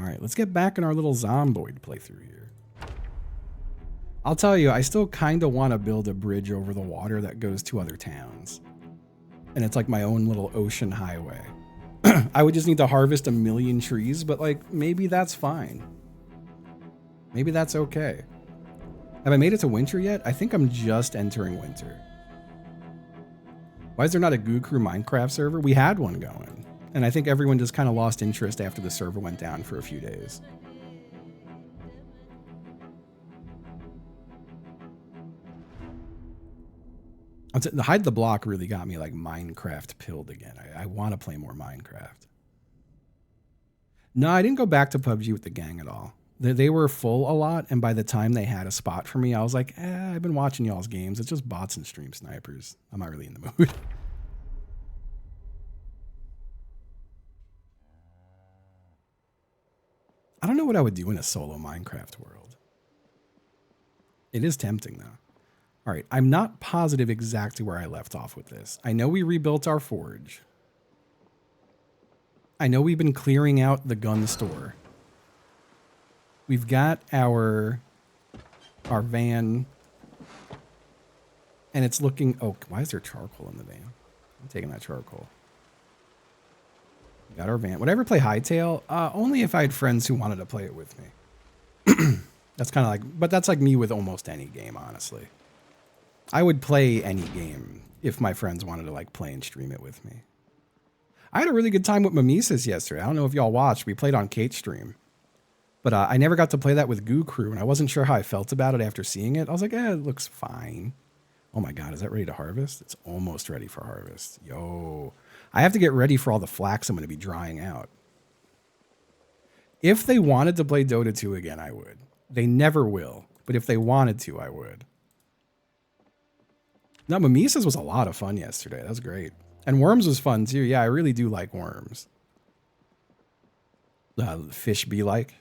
All right, let's get back in our little Zomboid playthrough here. I'll tell you, I still kind of want to build a bridge over the water that goes to other towns. And it's like my own little ocean highway. I would just need to harvest 1,000,000 trees, but like maybe that's fine. Maybe that's okay. Have I made it to winter yet? I think I'm just entering winter. Why is there not a Goo Crew Minecraft server? We had one going. And I think everyone just kind of lost interest after the server went down for a few days. The Hide the Block really got me like Minecraft pilled again. I want to play more Minecraft. No, I didn't go back to PUBG with the gang at all. They were full a lot, and by the time they had a spot for me, I was like, I've been watching y'all's games. It's just bots and stream snipers. I'm not really in the mood. I don't know what I would do in a solo Minecraft world. It is tempting, though. All right, I'm not positive exactly where I left off with this. I know we rebuilt our forge. I know we've been clearing out the gun store. We've got our van. And it's looking... Oh, why is there charcoal in the van? I'm taking that charcoal. We got our van. Would I ever play Hightail? Only if I had friends who wanted to play it with me. That's kind of like... But that's like me with almost any game, honestly. I would play any game if my friends wanted to like play and stream it with me. I had a really good time with Mimesis yesterday. I don't know if y'all watched. We played on Kate's stream. But I never got to play that with Goo Crew, and I wasn't sure how I felt about it after seeing it. I was like, it looks fine. Oh my God, is that ready to harvest? It's almost ready for harvest. Yo, I have to get ready for all the flax I'm going to be drying out. If they wanted to play Dota 2 again, I would. They never will, but if they wanted to, I would. No, Mimesis was a lot of fun yesterday. That was great. And Worms was fun too. Yeah, I really do like Worms. Fish be like.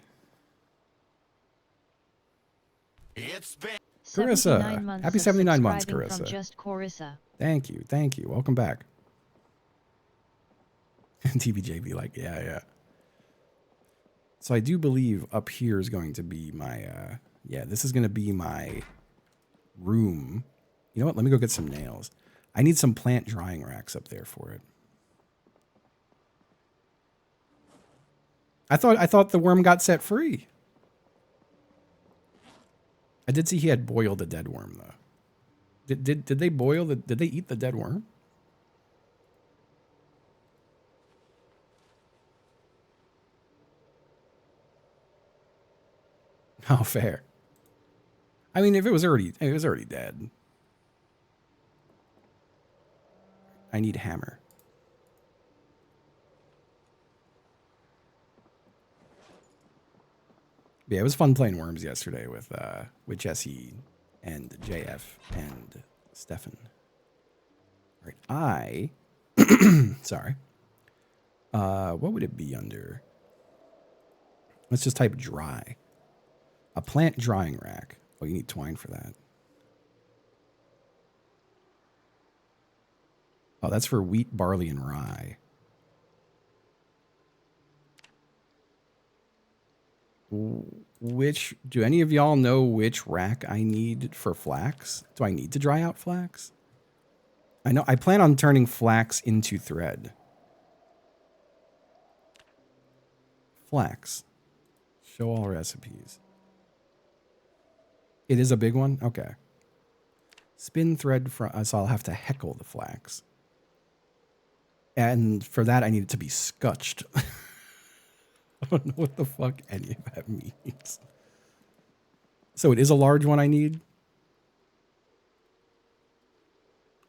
It's been Carissa. Happy 79 months, Carissa. From just Carissa. Thank you. Thank you. Welcome back. TBJ be like, yeah. So I do believe up here is going to be my, this is going to be my room. You know what? Let me go get some nails. I need some plant drying racks up there for it. I thought the worm got set free. I did see he had boiled a dead worm though. Did they boil the? Did they eat the dead worm? Oh, fair. I mean, if it was already dead. I need hammer. Yeah, it was fun playing Worms yesterday with Jesse and JF and Stefan. All right, sorry. What would it be under? Let's just type dry. A plant drying rack. Oh, you need twine for that. Oh, that's for wheat, barley, and rye. Do any of y'all know which rack I need for flax? Do I need to dry out flax? I know I plan on turning flax into thread. Flax. Show all recipes. It is a big one? Okay. Spin thread from, so I'll have to heckle the flax. And for that, I need it to be scutched. I don't know what the fuck any of that means. So it is a large one I need.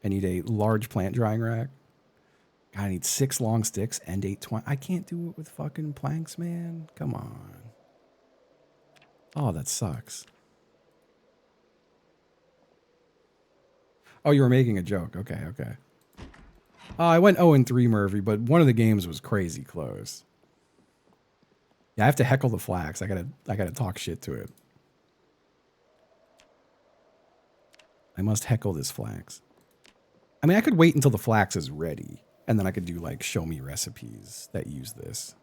I need a large plant drying rack. God, I need 6 long sticks and 8 twine. I can't do it with fucking planks, man. Come on. Oh, that sucks. Oh, you were making a joke. Okay. I went 0-3, Murphy, but one of the games was crazy close. Yeah, I have to heckle the flax. I gotta talk shit to it. I must heckle this flax. I mean, I could wait until the flax is ready, and then I could do like show me recipes that use this.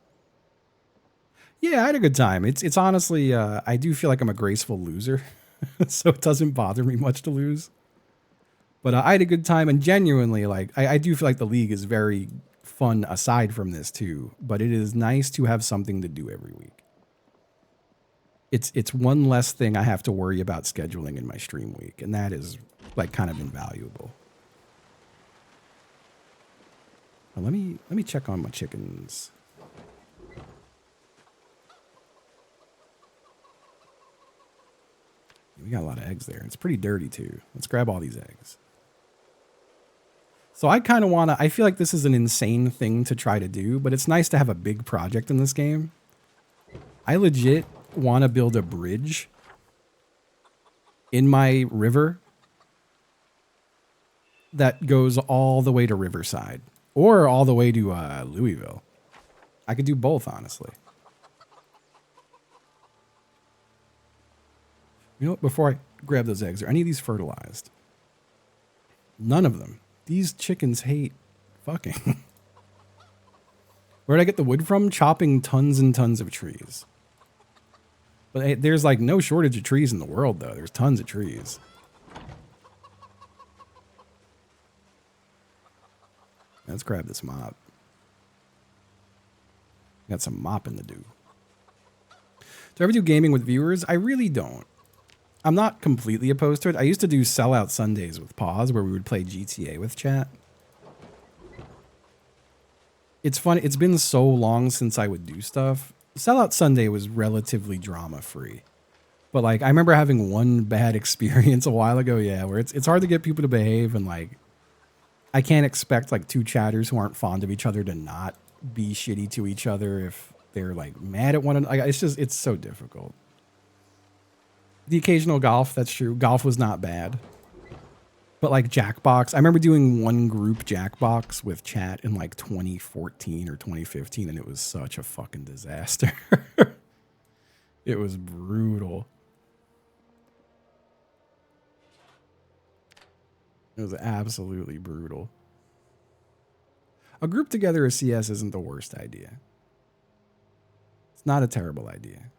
Yeah, I had a good time. It's honestly, I do feel like I'm a graceful loser, so it doesn't bother me much to lose. But I had a good time, and genuinely, like, I do feel like the league is very fun aside from this too. But it is nice to have something to do every week. It's one less thing I have to worry about scheduling in my stream week, and that is like kind of invaluable. Now, let me check on my chickens. We got a lot of eggs there. It's pretty dirty too. Let's grab all these eggs. So I kind of want to, I feel like this is an insane thing to try to do, but it's nice to have a big project in this game. I legit want to build a bridge in my river that goes all the way to Riverside or all the way to Louisville. I could do both, honestly. You know what? Before I grab those eggs, are any of these fertilized? None of them. These chickens hate fucking. Where'd I get the wood from? Chopping tons and tons of trees. But hey, there's like no shortage of trees in the world, though. There's tons of trees. Let's grab this mop. Got some mopping to do. Do I ever do gaming with viewers? I really don't. I'm not completely opposed to it. I used to do sellout Sundays with Pause where we would play GTA with chat. It's fun. It's been so long since I would do stuff. Sellout Sunday was relatively drama free. But like I remember having one bad experience a while ago, yeah, where it's hard to get people to behave, and like I can't expect like two chatters who aren't fond of each other to not be shitty to each other if they're like mad at one another. Like, it's so difficult. The occasional golf, that's true. Golf was not bad. But like Jackbox, I remember doing one group Jackbox with chat in like 2014 or 2015, and it was such a fucking disaster. It was brutal. It was absolutely brutal. A group together of CS isn't the worst idea. It's not a terrible idea.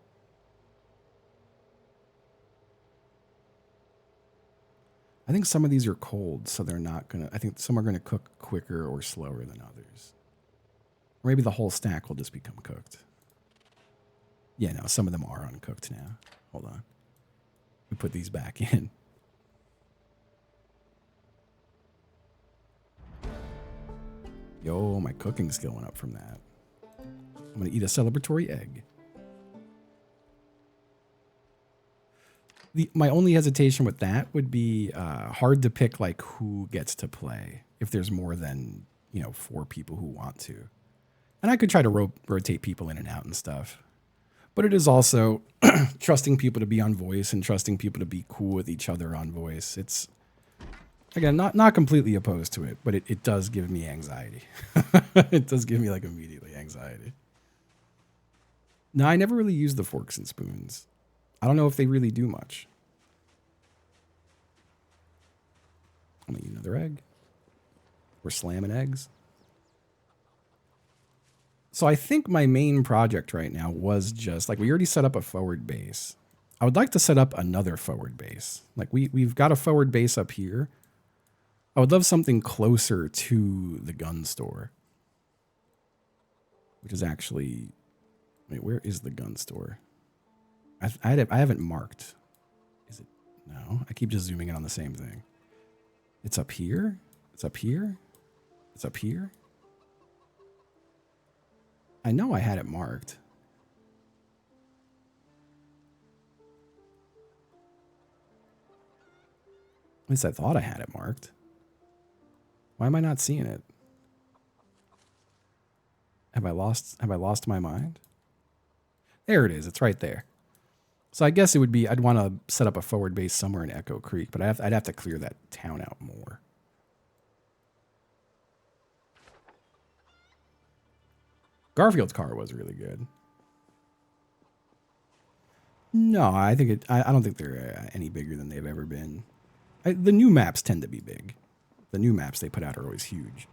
I think some of these are cold, so they're not gonna. I think some are gonna cook quicker or slower than others. Or maybe the whole stack will just become cooked. Yeah, no, some of them are uncooked now. Hold on. We put these back in. Yo, my cooking skill went up from that. I'm gonna eat a celebratory egg. My only hesitation with that would be hard to pick like who gets to play if there's more than 4 people who want to, and I could try to rotate people in and out and stuff, but it is also trusting people to be on voice and trusting people to be cool with each other on voice. It's again not completely opposed to it, but it does give me anxiety. It does give me like immediately anxiety. No, I never really use the forks and spoons. I don't know if they really do much. I'm gonna eat another egg. We're slamming eggs. So I think my main project right now was just like we already set up a forward base. I would like to set up another forward base. Like we've got a forward base up here. I would love something closer to the gun store. Which is actually, wait, where is the gun store? I haven't marked. Is it? No, I keep just zooming in on the same thing. It's up here. It's up here. It's up here. I know I had it marked. At least I thought I had it marked. Why am I not seeing it? Have I lost my mind? There it is. It's right there. So I guess it would be, I'd want to set up a forward base somewhere in Echo Creek, but I'd have to clear that town out more. Garfield's car was really good. No, I think I don't think they're any bigger than they've ever been. The new maps tend to be big. The new maps they put out are always huge.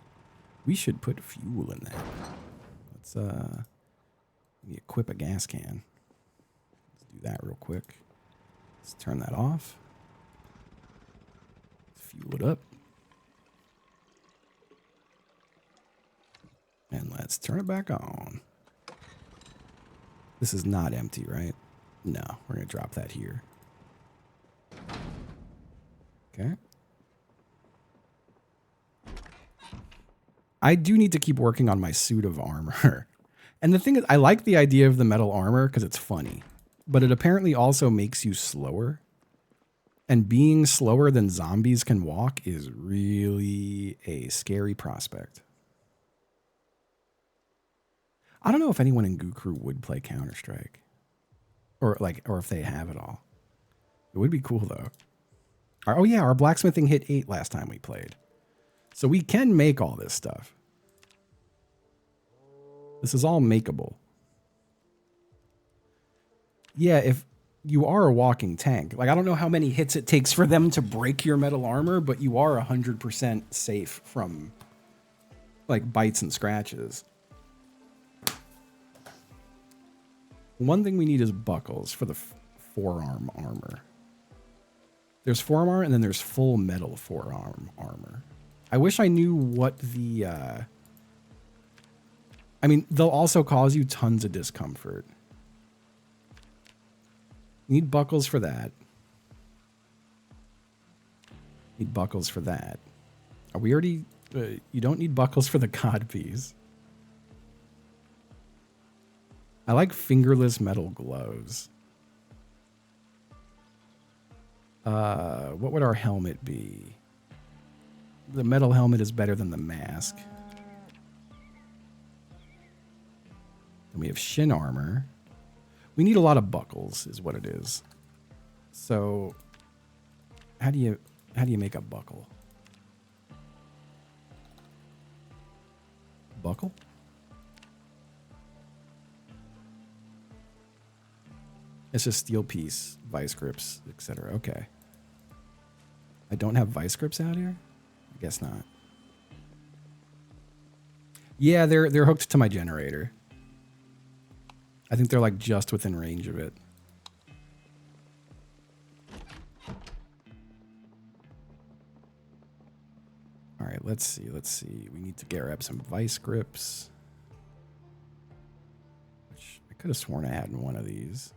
We should put fuel in that. Let's Let me equip a gas can. Let's do that real quick. Let's turn that off. Fuel it up. And let's turn it back on. This is not empty, right? No, we're going to drop that here. Okay. I do need to keep working on my suit of armor. And the thing is, I like the idea of the metal armor because it's funny. But it apparently also makes you slower. And being slower than zombies can walk is really a scary prospect. I don't know if anyone in Goo Crew would play Counter-Strike. Or if they have it all. It would be cool though. Oh yeah, our blacksmithing hit 8 last time we played. So we can make all this stuff. This is all makeable. Yeah, if you are a walking tank. Like, I don't know how many hits it takes for them to break your metal armor, but you are 100% safe from, like, bites and scratches. One thing we need is buckles for the forearm armor. There's forearm armor, and then there's full metal forearm armor. I wish I knew what the... I mean, they'll also cause you tons of discomfort. Need buckles for that. Need buckles for that. Are we already... you don't need buckles for the codpiece. I like fingerless metal gloves. What would our helmet be? The metal helmet is better than the mask. Then we have shin armor. We need a lot of buckles, is what it is. So, how do you make a buckle? Buckle? It's just steel piece, vice grips, etc. Okay. I don't have vice grips out here? I guess not. Yeah, they're hooked to my generator. I think they're like just within range of it. All right, let's see. We need to grab some vice grips. Which I could have sworn I had in one of these.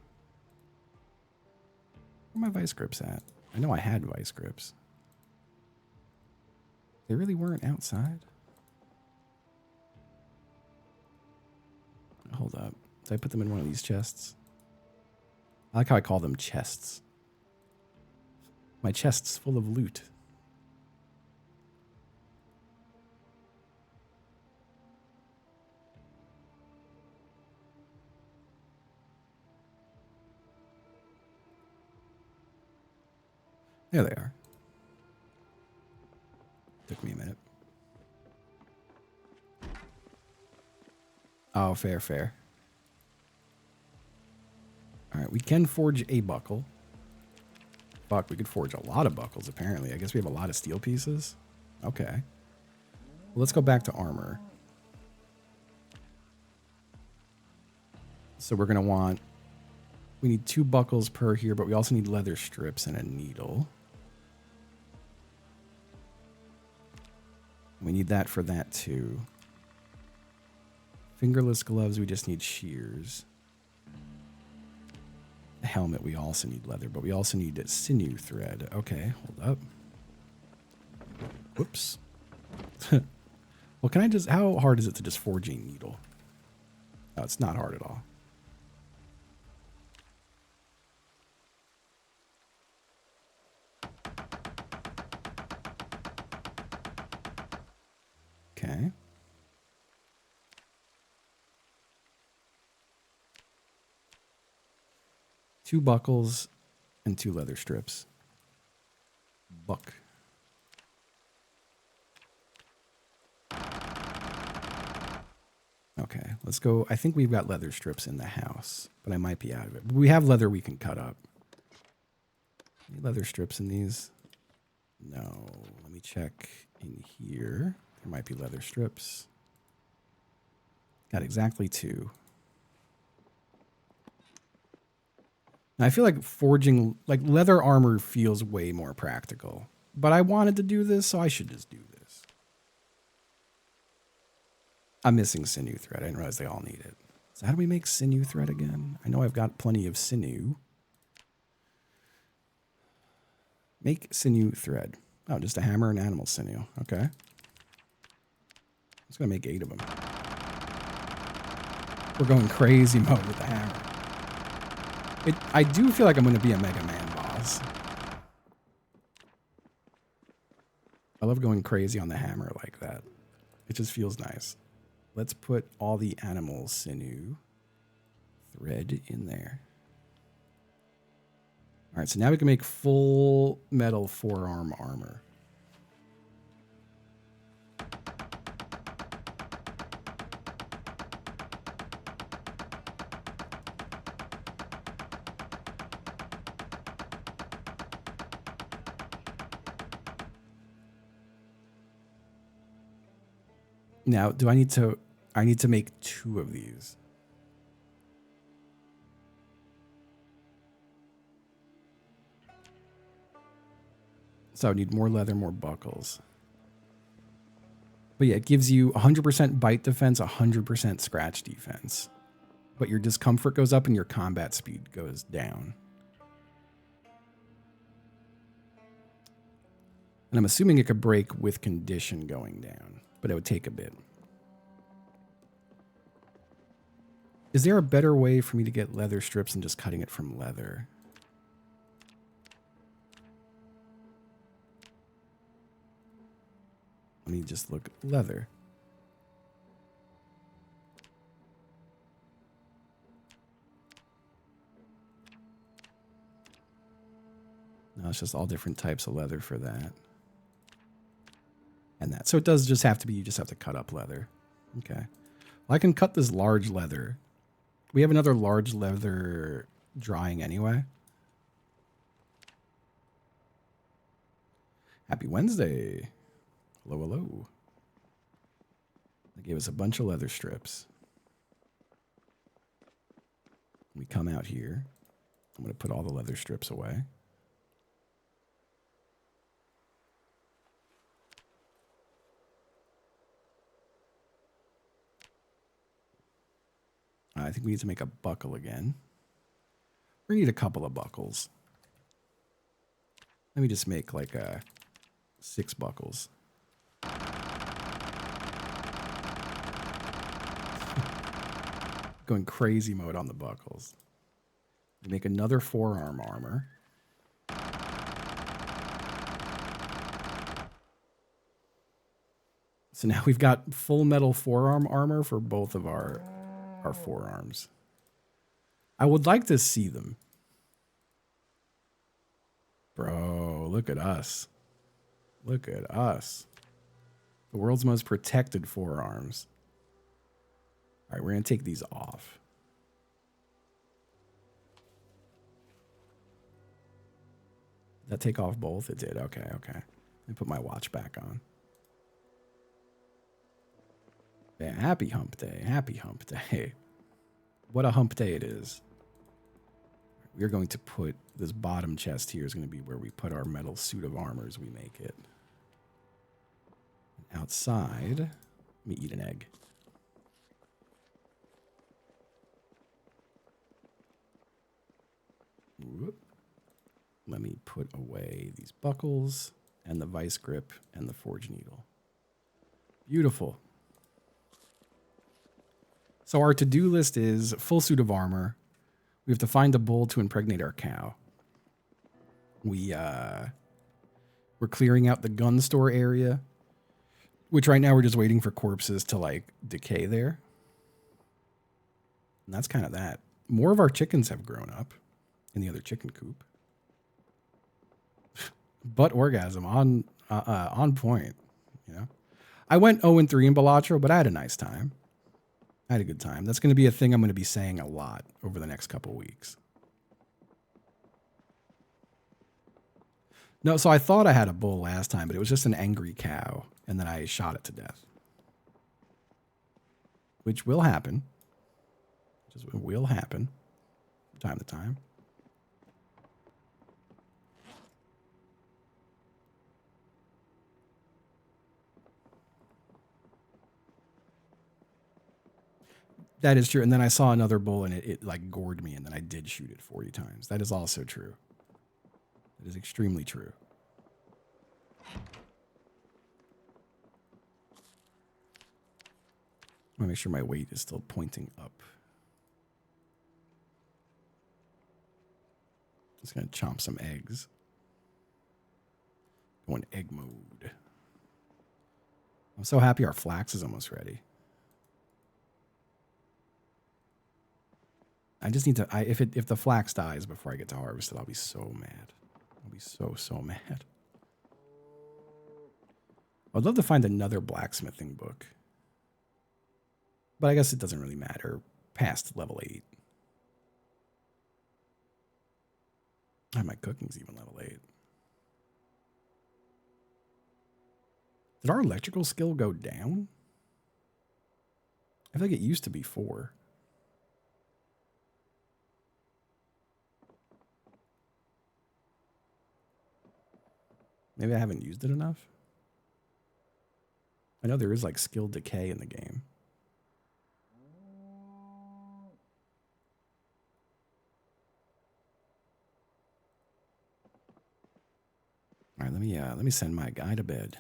Where are my vice grips at? I know I had vice grips. They really weren't outside? Hold up. Did I put them in one of these chests? I like how I call them chests. My chest's full of loot. There they are. Took me a minute. Oh, fair, fair. All right, we can forge a buckle. Fuck, we could forge a lot of buckles, apparently. I guess we have a lot of steel pieces. Okay. Well, let's go back to armor. So we're going to want... We need 2 buckles per here, but we also need leather strips and a needle. We need that for that, too. Fingerless gloves, we just need shears. The helmet, we also need leather, but we also need a sinew thread. Okay, hold up. Whoops. Well, can I just... How hard is it to just forge a needle? Oh, it's not hard at all. Okay. Two buckles and 2 leather strips. Buck. Okay, let's go. I think we've got leather strips in the house, but I might be out of it. We have leather we can cut up. Any leather strips in these? No. Let me check in here. There might be leather strips. Got exactly 2. And I feel like forging, like leather armor feels way more practical. But I wanted to do this, so I should just do this. I'm missing sinew thread. I didn't realize they all need it. So how do we make sinew thread again? I know I've got plenty of sinew. Make sinew thread. Oh, just a hammer and animal sinew. Okay. I'm just going to make 8 of them. We're going crazy mode with the hammer. I do feel like I'm going to be a Mega Man boss. I love going crazy on the hammer like that. It just feels nice. Let's put all the animal sinew thread in there. All right, so now we can make full metal forearm armor. Now, do I need to make 2 of these. So I need more leather, more buckles. But yeah, it gives you 100% bite defense, 100% scratch defense. But your discomfort goes up and your combat speed goes down. And I'm assuming it could break with condition going down, but it would take a bit. Is there a better way for me to get leather strips than just cutting it from leather? Let me just look at leather. No, it's just all different types of leather for that. And that. So it does just have to be, you just have to cut up leather. Okay. Well, I can cut this large leather. We have another large leather drawing anyway. Happy Wednesday. Hello, hello. They gave us a bunch of leather strips. We come out here. I'm going to put all the leather strips away. I think we need to make a buckle again. We need a couple of buckles. Let me just make like 6 buckles. Going crazy mode on the buckles. We make another forearm armor. So now we've got full metal forearm armor for both of our forearms. I would like to see them. Bro, look at us. Look at us. The world's most protected forearms. All right, we're going to take these off. Did that take off both? It did. Okay, okay. Let me put my watch back on. Yeah, happy hump day. Happy hump day. What a hump day it is. We're going to put this bottom chest here is going to be where we put our metal suit of armor as we make it. Outside, let me eat an egg. Whoop. Let me put away these buckles and the vice grip and the forge needle. Beautiful. So our to-do list is full suit of armor. We have to find a bull to impregnate our cow. We're clearing out the gun store area, which right now we're just waiting for corpses to like decay there. And that's kind of that. More of our chickens have grown up in the other chicken coop. Butt orgasm on point, you know. I went 0-3 in Balatro, but I had a nice time. I had a good time. That's going to be a thing I'm going to be saying a lot over the next couple weeks. No, so I thought I had a bull last time, but it was just an angry cow, and then I shot it to death. Which will happen. Just will happen from time to time. That is true. And then I saw another bull and it like gored me, and then I did shoot it 40 times. That is also true. That is extremely true. I want to make sure my weight is still pointing up. Just going to chomp some eggs. Go in egg mode. I'm so happy our flax is almost ready. I just need to, if the flax dies before I get to harvest it, I'll be so mad. I'll be so mad. I'd love to find another blacksmithing book. But I guess it doesn't really matter past level 8. My cooking's even level 8. Did our electrical skill go down? I feel like it used to be 4. Maybe I haven't used it enough. I know there is like skill decay in the game. All right, let me send my guy to bed.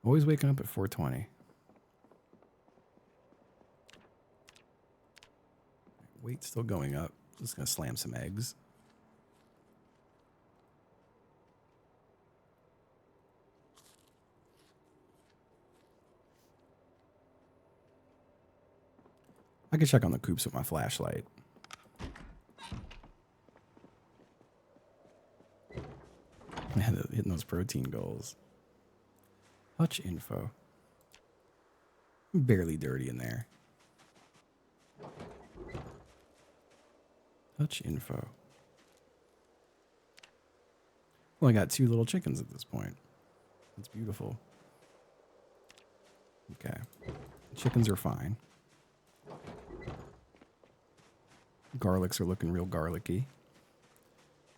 Always waking up at 4:20. Weight still going up. Just gonna slam some eggs. I can check on the coops with my flashlight. Man, hitting those protein goals. Hutch info. Barely dirty in there. Hutch info. Only got 2 little chickens at this point. That's beautiful. Okay. Chickens are fine. Garlics are looking real garlicky.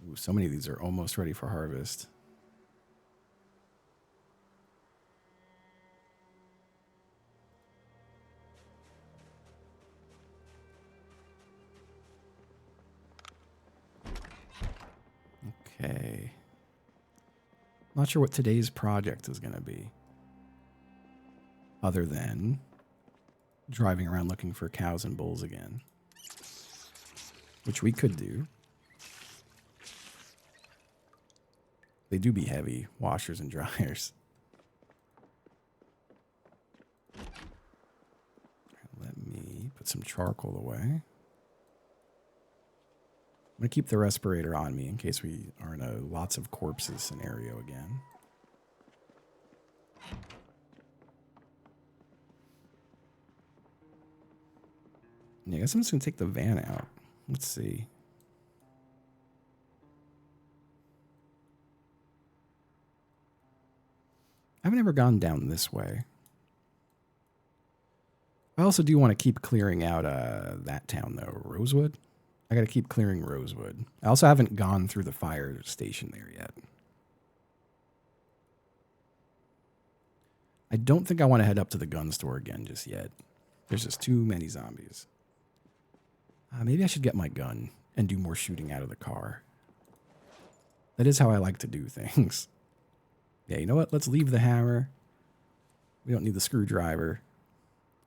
Ooh, so many of these are almost ready for harvest. Okay. Not sure what today's project is going to be. Other than driving around looking for cows and bulls again. Which we could do. They do be heavy, washers and dryers. Let me put some charcoal away. I'm going to keep the respirator on me in case we are in a lots of corpses scenario again. Yeah, I guess I'm just going to take the van out. Let's see. I haven't ever gone down this way. I also do want to keep clearing out that town, though. Rosewood? I got to keep clearing Rosewood. I also haven't gone through the fire station there yet. I don't think I want to head up to the gun store again just yet. There's just too many zombies. Maybe I should get my gun and do more shooting out of the car. That is how I like to do things. Yeah, you know what? Let's leave the hammer. We don't need the screwdriver.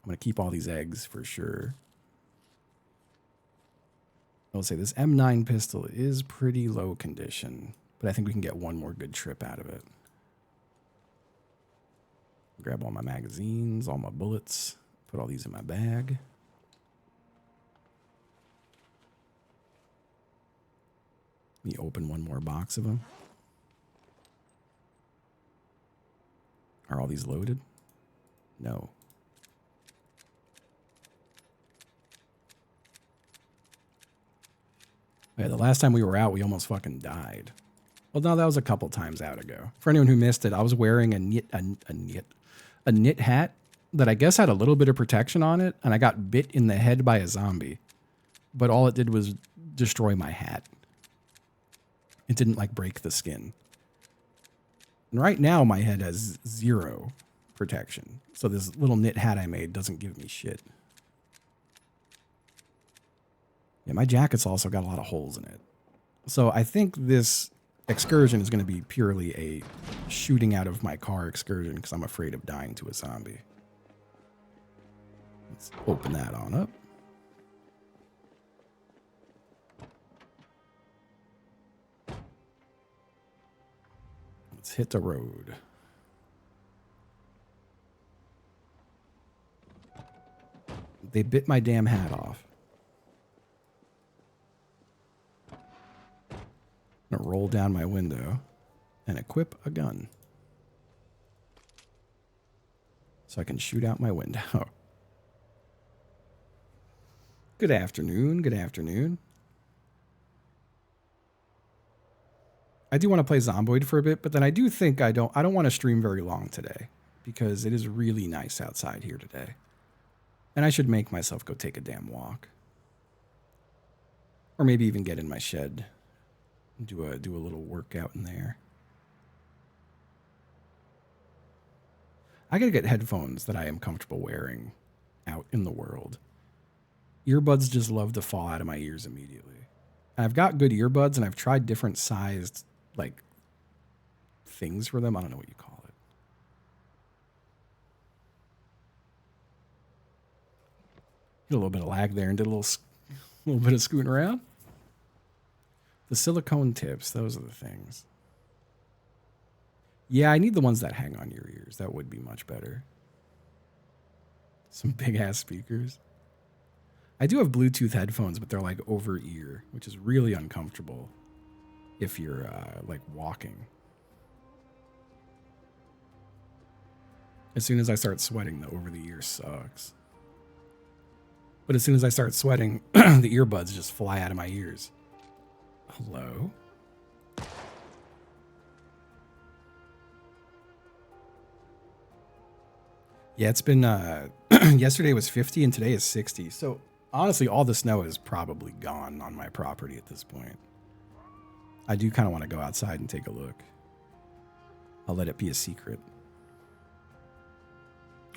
I'm going to keep all these eggs for sure. I'll say this M9 pistol is pretty low condition, but I think we can get one more good trip out of it. Grab all my magazines, all my bullets, put all these in my bag. Let me open one more box of them. Are all these loaded? No. Yeah, the last time we were out, we almost fucking died. Well, no, that was a couple times out ago. For anyone who missed it, I was wearing a knit hat that I guess had a little bit of protection on it, and I got bit in the head by a zombie. But all it did was destroy my hat. It didn't like break the skin. And right now my head has 0 protection. So this little knit hat I made doesn't give me shit. Yeah, my jacket's also got a lot of holes in it. So I think this excursion is going to be purely a shooting out of my car excursion because I'm afraid of dying to a zombie. Let's open that on up. Let's hit the road. They bit my damn hat off. I'm gonna roll down my window and equip a gun so I can shoot out my window. Good afternoon. Good afternoon. I do want to play Zomboid for a bit, but then I do think I don't want to stream very long today because it is really nice outside here today. And I should make myself go take a damn walk. Or maybe even get in my shed and do a little workout in there. I gotta get headphones that I am comfortable wearing out in the world. Earbuds just love to fall out of my ears immediately. And I've got good earbuds, and I've tried different sized, like, things for them. I don't know what you call it. Get a little bit of lag there and did a little bit of scooting around. The silicone tips, those are the things. Yeah, I need the ones that hang on your ears. That would be much better. Some big ass speakers. I do have Bluetooth headphones, but they're like over ear, which is really uncomfortable if you're like walking. As soon as I start sweating, the over the ear sucks. But as soon as I start sweating, the earbuds just fly out of my ears. Hello? Yeah, it's been, yesterday was 50 and today is 60. So honestly, all the snow is probably gone on my property at this point. I do kind of want to go outside and take a look. I'll let it be a secret.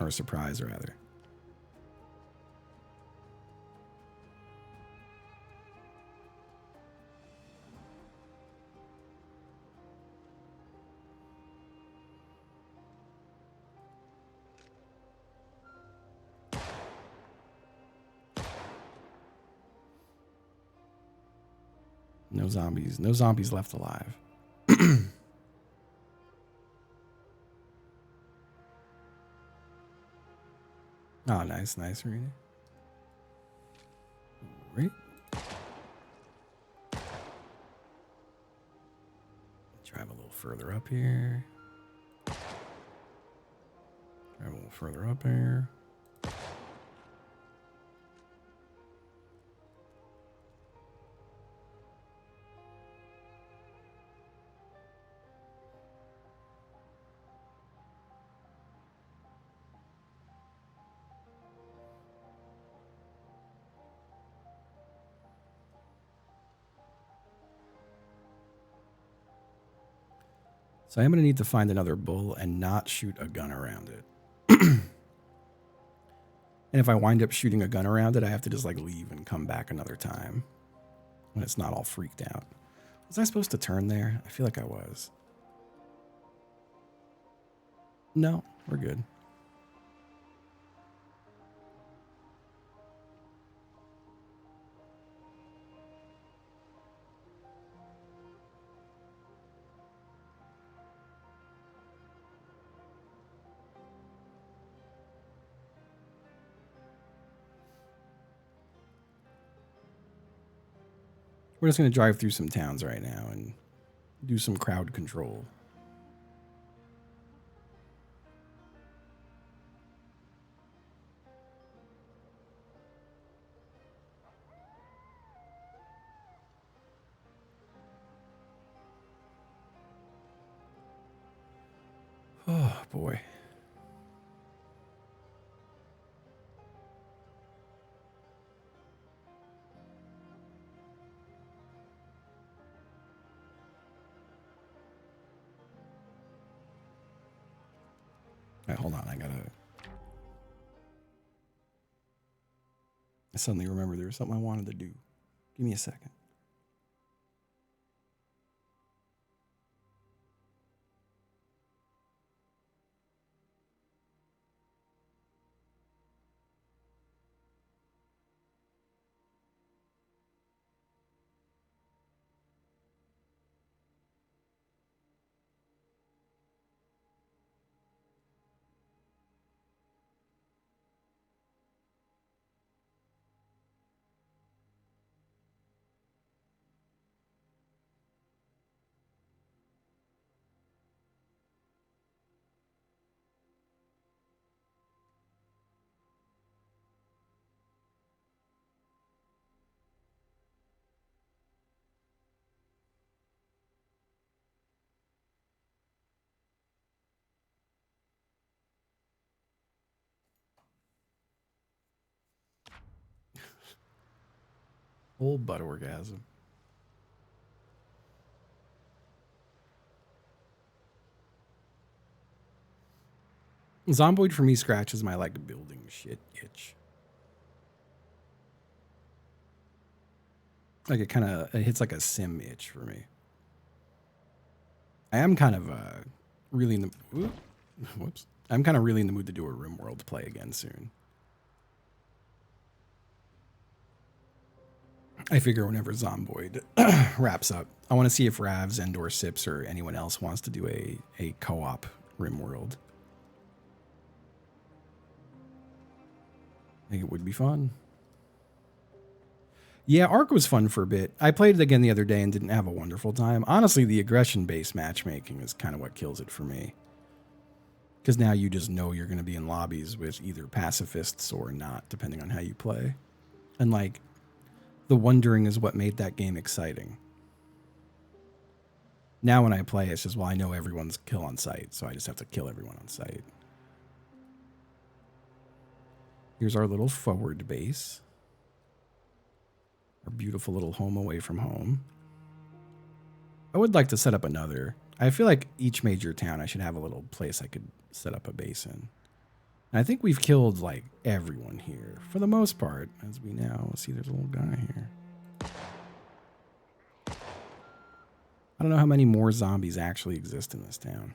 Or a surprise, rather. No zombies. No zombies left alive. Oh, nice, nice, Rena. Right. Drive a little further up here. Drive a little further up here. So I'm going to need to find another bull and not shoot a gun around it. And if I wind up shooting a gun around it, I have to just like leave and come back another time when it's not all freaked out. Was I supposed to turn there? I feel like I was. No, we're good. We're just going to drive through some towns right now and do some crowd control. Oh, boy. Wait, hold on. I suddenly remember there was something I wanted to do. Give me a second. Old butt orgasm. Zomboid for me scratches my like building shit itch. Like it hits like a sim itch for me. I am kind of really in the whoops. I'm kind of really in the mood to do a RimWorld play again soon. I figure whenever Zomboid wraps up, I want to see if Ravs and or Sips or anyone else wants to do a co-op RimWorld. I think it would be fun. Yeah, Ark was fun for a bit. I played it again the other day and didn't have a wonderful time. Honestly, the aggression-based matchmaking is kind of what kills it for me. Because now you just know you're going to be in lobbies with either pacifists or not, depending on how you play. And like, the wondering is what made that game exciting. Now when I play, it's just, well, I know everyone's kill on sight, so I just have to kill everyone on sight. Here's our little forward base. Our beautiful little home away from home. I would like to set up another. I feel like each major town I should have a little place I could set up a base in. And I think we've killed like everyone here for the most part, as we now see there's a little guy here. I don't know how many more zombies actually exist in this town.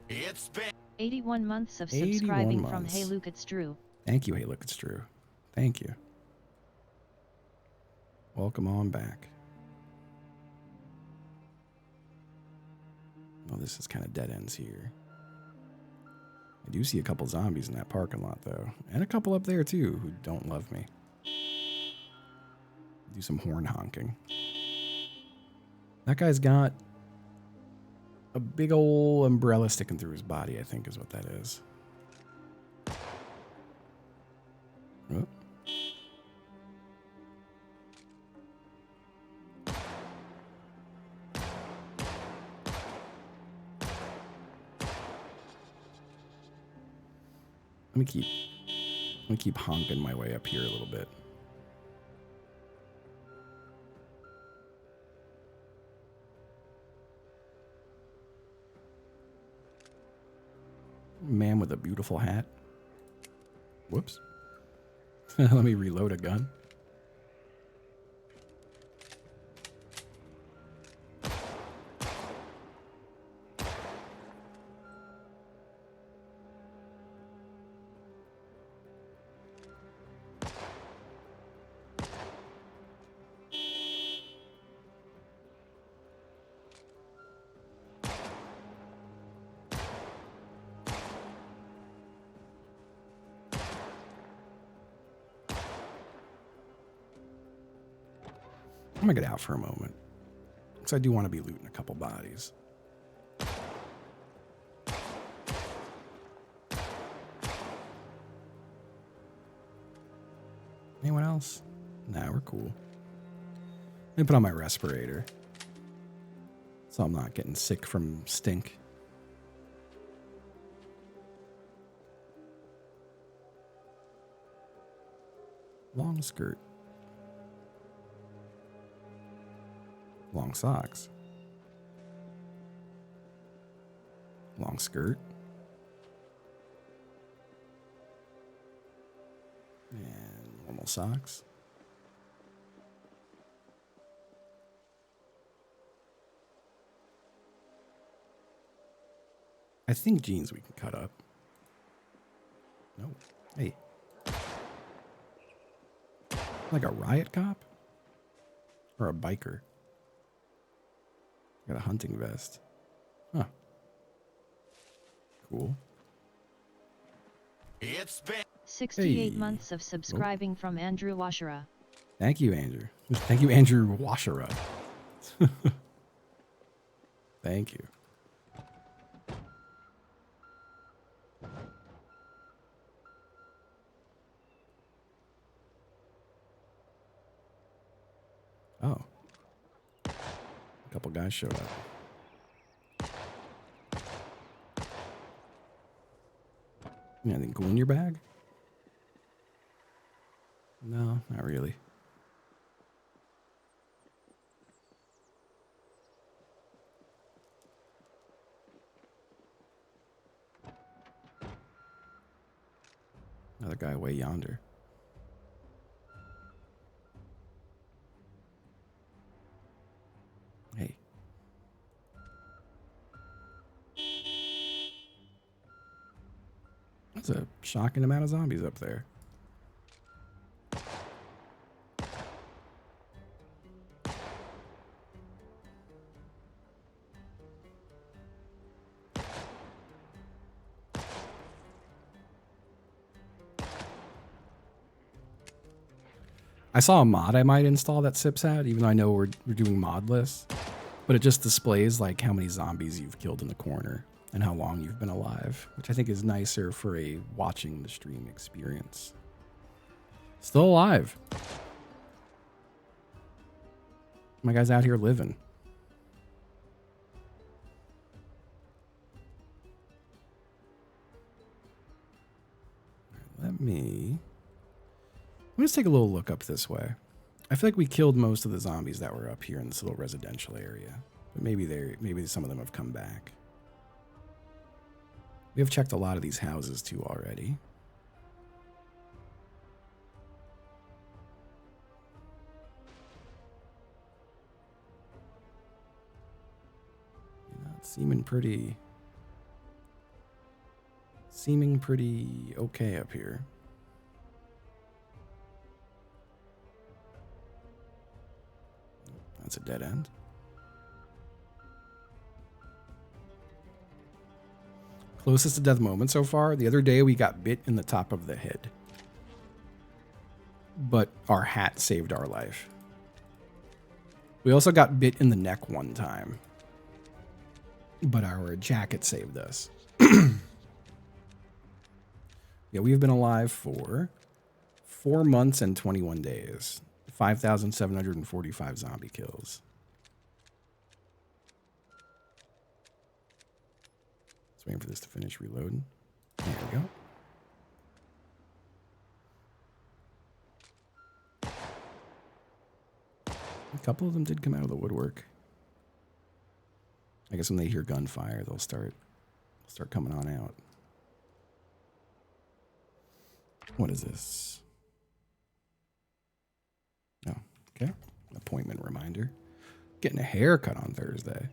It's been 81 months of 81 subscribing months. from Hey Luke, it's Drew. Thank you, Hey Look, it's Drew. Thank you. Welcome on back. Oh, this is kind of dead ends here. I do see a couple zombies in that parking lot, though. And a couple up there, too, who don't love me. Do some horn honking. That guy's got a big old umbrella sticking through his body, I think is what that is. Oh. Let me keep honking my way up here a little bit. Man with a beautiful hat. Whoops. Let me reload a gun. I'm gonna get out for a moment, because I do want to be looting a couple bodies. Anyone else? Nah, we're cool. Let me put on my respirator, so I'm not getting sick from stink. Long skirt. Long socks. Long skirt. Normal socks. I think jeans we can cut up. No. Hey. Like a riot cop? Or a biker? Got a hunting vest. Huh. Cool. It's been 68 Hey. months of subscribing from Andrew Washera. Thank you, Andrew. Thank you, Andrew Washera. Thank you. Oh. A couple guys showed up. Anything cool in your bag? No, not really. Another guy way yonder. Hey. That's a shocking amount of zombies up there. I saw a mod I might install that sips out, even though I know we're doing modless. But it just displays like how many zombies you've killed in the corner and how long you've been alive, which I think is nicer for a watching the stream experience. Still alive. My guy's out here living. Let me just take a little look up this way. I feel like we killed most of the zombies that were up here in this little residential area, but maybe some of them have come back. We have checked a lot of these houses too already. Not seeming pretty okay up here. That's a dead end. Closest to death moment so far. The other day we got bit in the top of the head. But our hat saved our life. We also got bit in the neck one time. But our jacket saved us. Yeah, we've been alive for 4 months and 21 days. 5,745 zombie kills. Just waiting for this to finish reloading. There we go. A couple of them did come out of the woodwork. I guess when they hear gunfire, they'll start coming on out. What is this? Oh, okay. Appointment reminder. Getting a haircut on Thursday.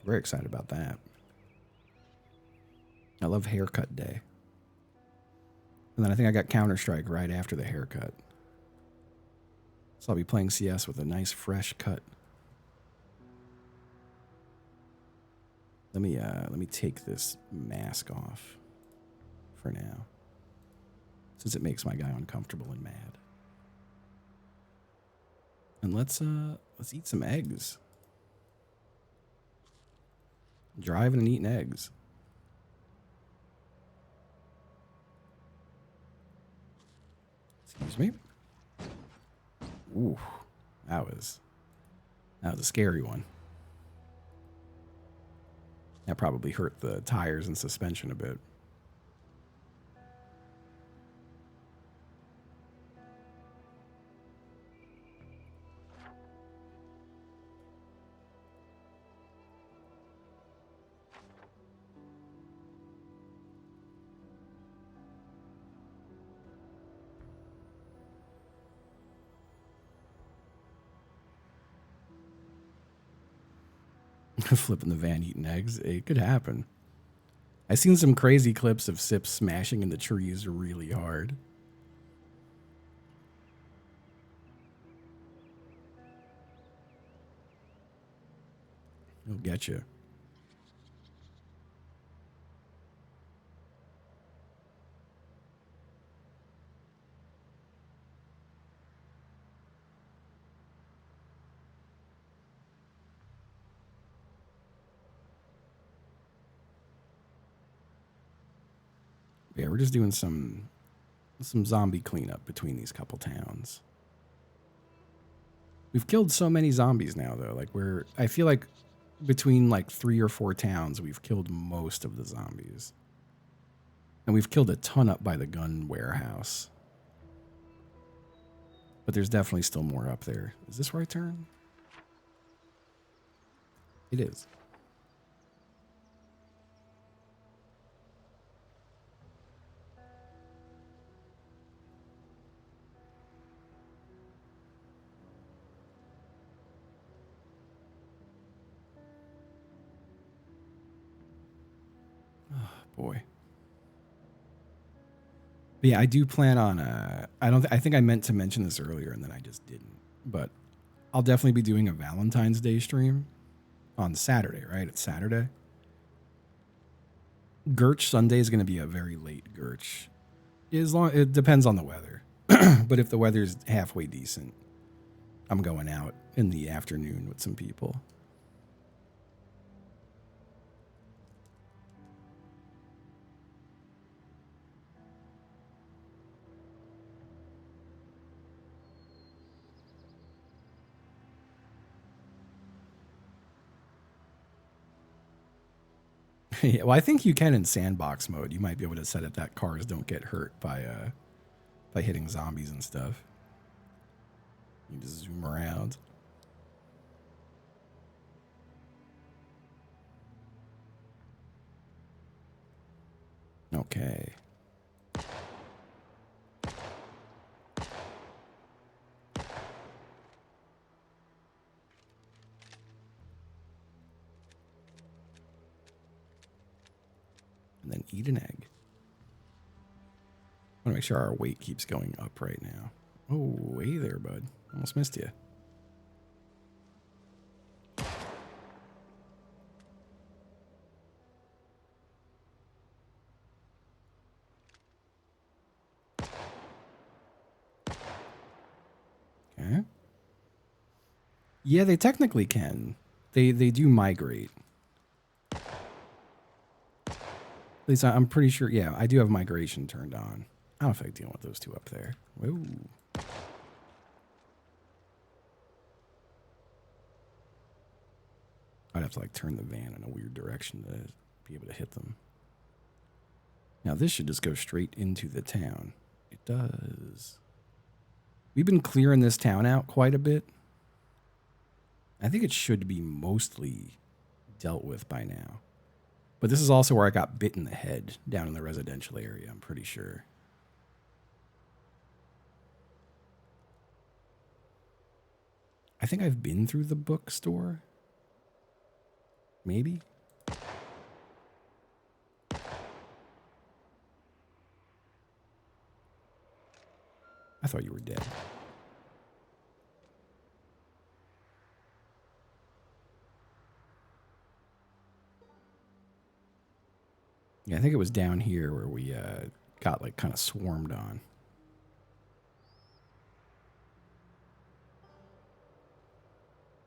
Very excited about that. I love haircut day. And then I think I got Counter-Strike right after the haircut. So I'll be playing CS with a nice fresh cut. Let me take this mask off for now, since it makes my guy uncomfortable and mad. And let's eat some eggs. Driving and eating eggs. Excuse me. Ooh, that was a scary one. That probably hurt the tires and suspension a bit. Flipping the van, eating eggs. It could happen. I've seen some crazy clips of Sips smashing in the trees really hard. He'll get you. Yeah, we're just doing some zombie cleanup between these couple towns. We've killed so many zombies now, though. Like I feel like between like 3 or 4 towns, we've killed most of the zombies, and we've killed a ton up by the gun warehouse. But there's definitely still more up there. Is this where I turn? It is. Oh, boy. But yeah, I do plan on. I think I meant to mention this earlier, and then I just didn't. But I'll definitely be doing a Valentine's Day stream on Saturday. Right, it's Saturday. Gurch Sunday is going to be a very late Gurch. It depends on the weather, but if the weather's halfway decent, I'm going out in the afternoon with some people. Yeah, well, I think you can in sandbox mode. You might be able to set it that cars don't get hurt by hitting zombies and stuff. You just zoom around. Okay. And then eat an egg. I want to make sure our weight keeps going up right now. Oh, hey there, bud. Almost missed you. Okay. Yeah, they technically can. They do migrate. At least I'm pretty sure. Yeah, I do have migration turned on. I don't know if I deal with those two up there. Whoa. I'd have to like turn the van in a weird direction to be able to hit them. Now this should just go straight into the town. It does. We've been clearing this town out quite a bit. I think it should be mostly dealt with by now. But this is also where I got bit in the head down in the residential area, I'm pretty sure. I think I've been through the bookstore. Maybe? I thought you were dead. Yeah, I think it was down here where we got like kind of swarmed on.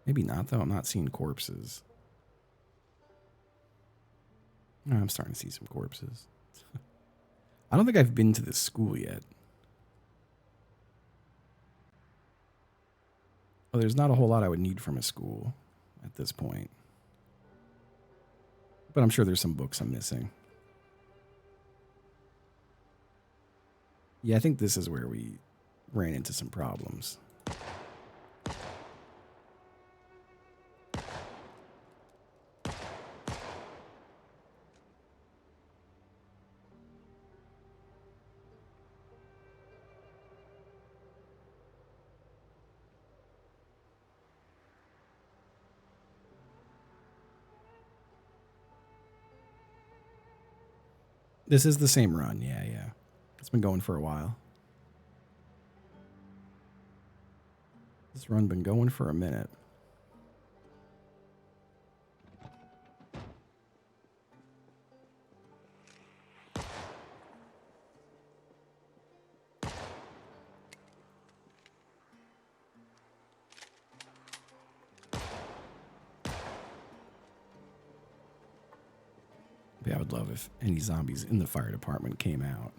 Maybe not, though. I'm not seeing corpses. Oh, I'm starting to see some corpses. I don't think I've been to this school yet. Well, there's not a whole lot I would need from a school at this point. But I'm sure there's some books I'm missing. Yeah, I think this is where we ran into some problems. This is the same run. Yeah, yeah. It's been going for a while. This run been going for a minute. Yeah, I would love if any zombies in the fire department came out.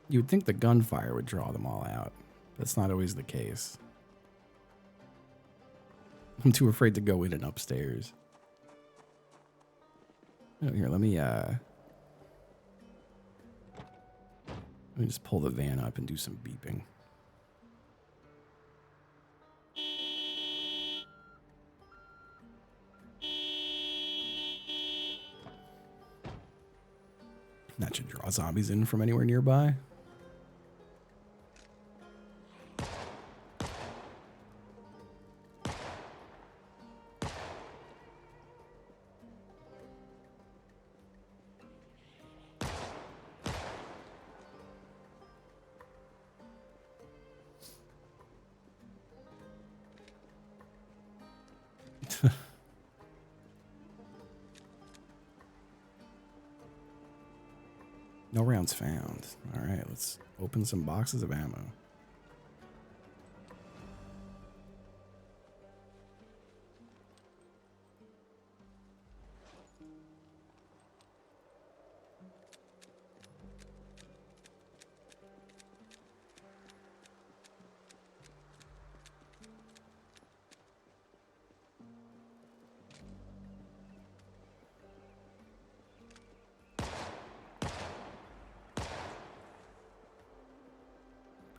You would think the gunfire would draw them all out. That's not always the case. I'm too afraid to go in and upstairs. Oh, here, let me just pull the van up and do some beeping. That should draw zombies in from anywhere nearby. No rounds found. All right, let's open some boxes of ammo.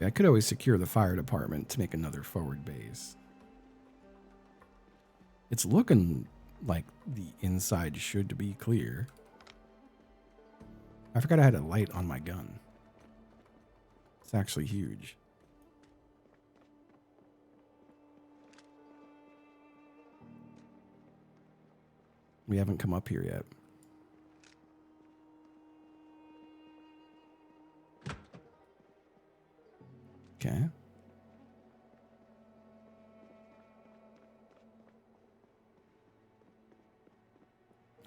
I could always secure the fire department to make another forward base. It's looking like the inside should be clear. I forgot I had a light on my gun. It's actually huge. We haven't come up here yet. Okay.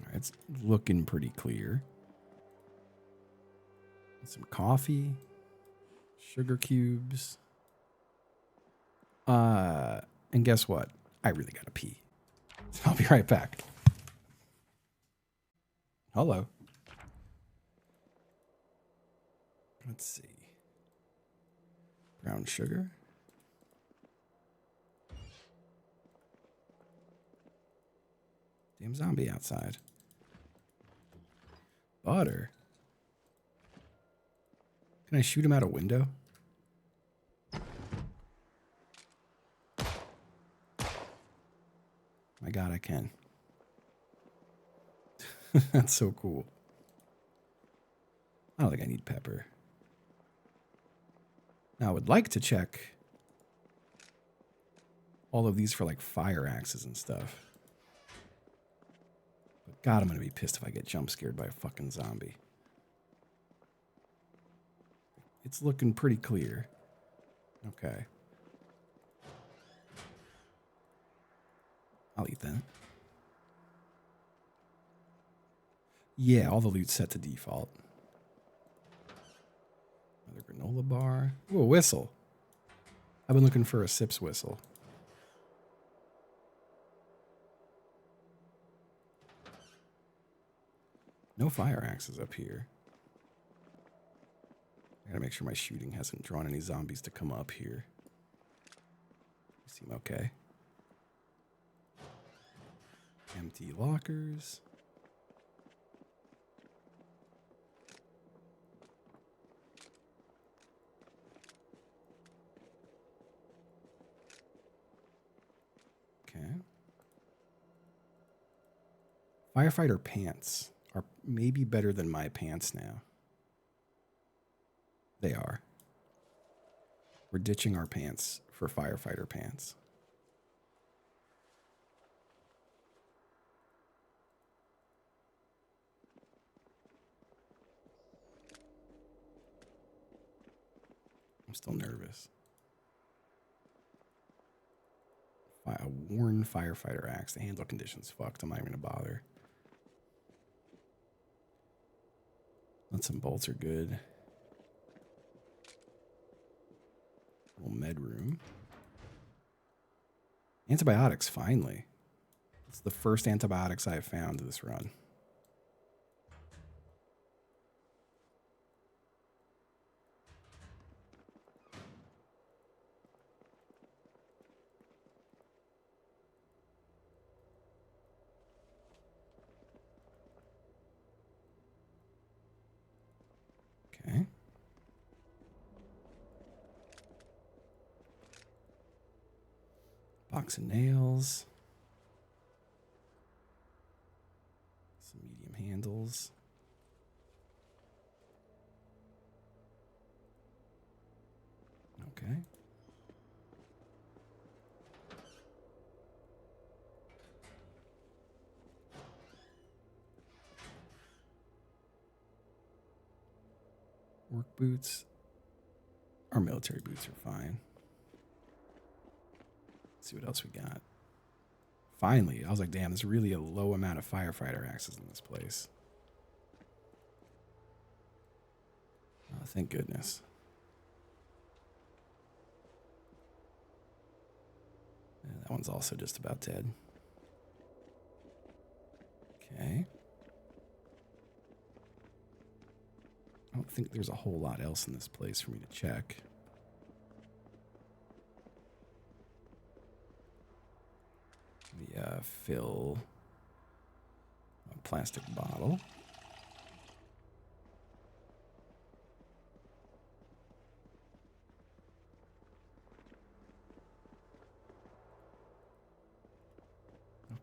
All right, it's looking pretty clear. Some coffee, sugar cubes. And guess what? I really gotta pee. I'll be right back. Hello. Let's see. Brown sugar. Damn zombie outside. Butter. Can I shoot him out a window? My God, I can. That's so cool. I don't think I need pepper. Now, I would like to check all of these for like fire axes and stuff. But God, I'm going to be pissed if I get jump scared by a fucking zombie. It's looking pretty clear. Okay. I'll eat that. Yeah, all the loot's set to default. Another granola bar. Ooh, a whistle. I've been looking for a Sips whistle. No fire axes up here. I gotta make sure my shooting hasn't drawn any zombies to come up here. You seem okay. Empty lockers. Okay. Firefighter pants are maybe better than my pants now. They are. We're ditching our pants for firefighter pants. still nervous. A worn firefighter axe. The handle condition's fucked. I'm not even gonna bother. Nuts and bolts are good. Little med room. Antibiotics, finally. It's the first antibiotics I have found this run. Okay. Box of nails. Some medium handles. Okay. Work boots. Our military boots are fine. Let's see what else we got. Finally, I was like, damn, there's really a low amount of firefighter axes in this place. Oh, thank goodness. Yeah, that one's also just about dead. Okay. I don't think there's a whole lot else in this place for me to check. Fill a plastic bottle.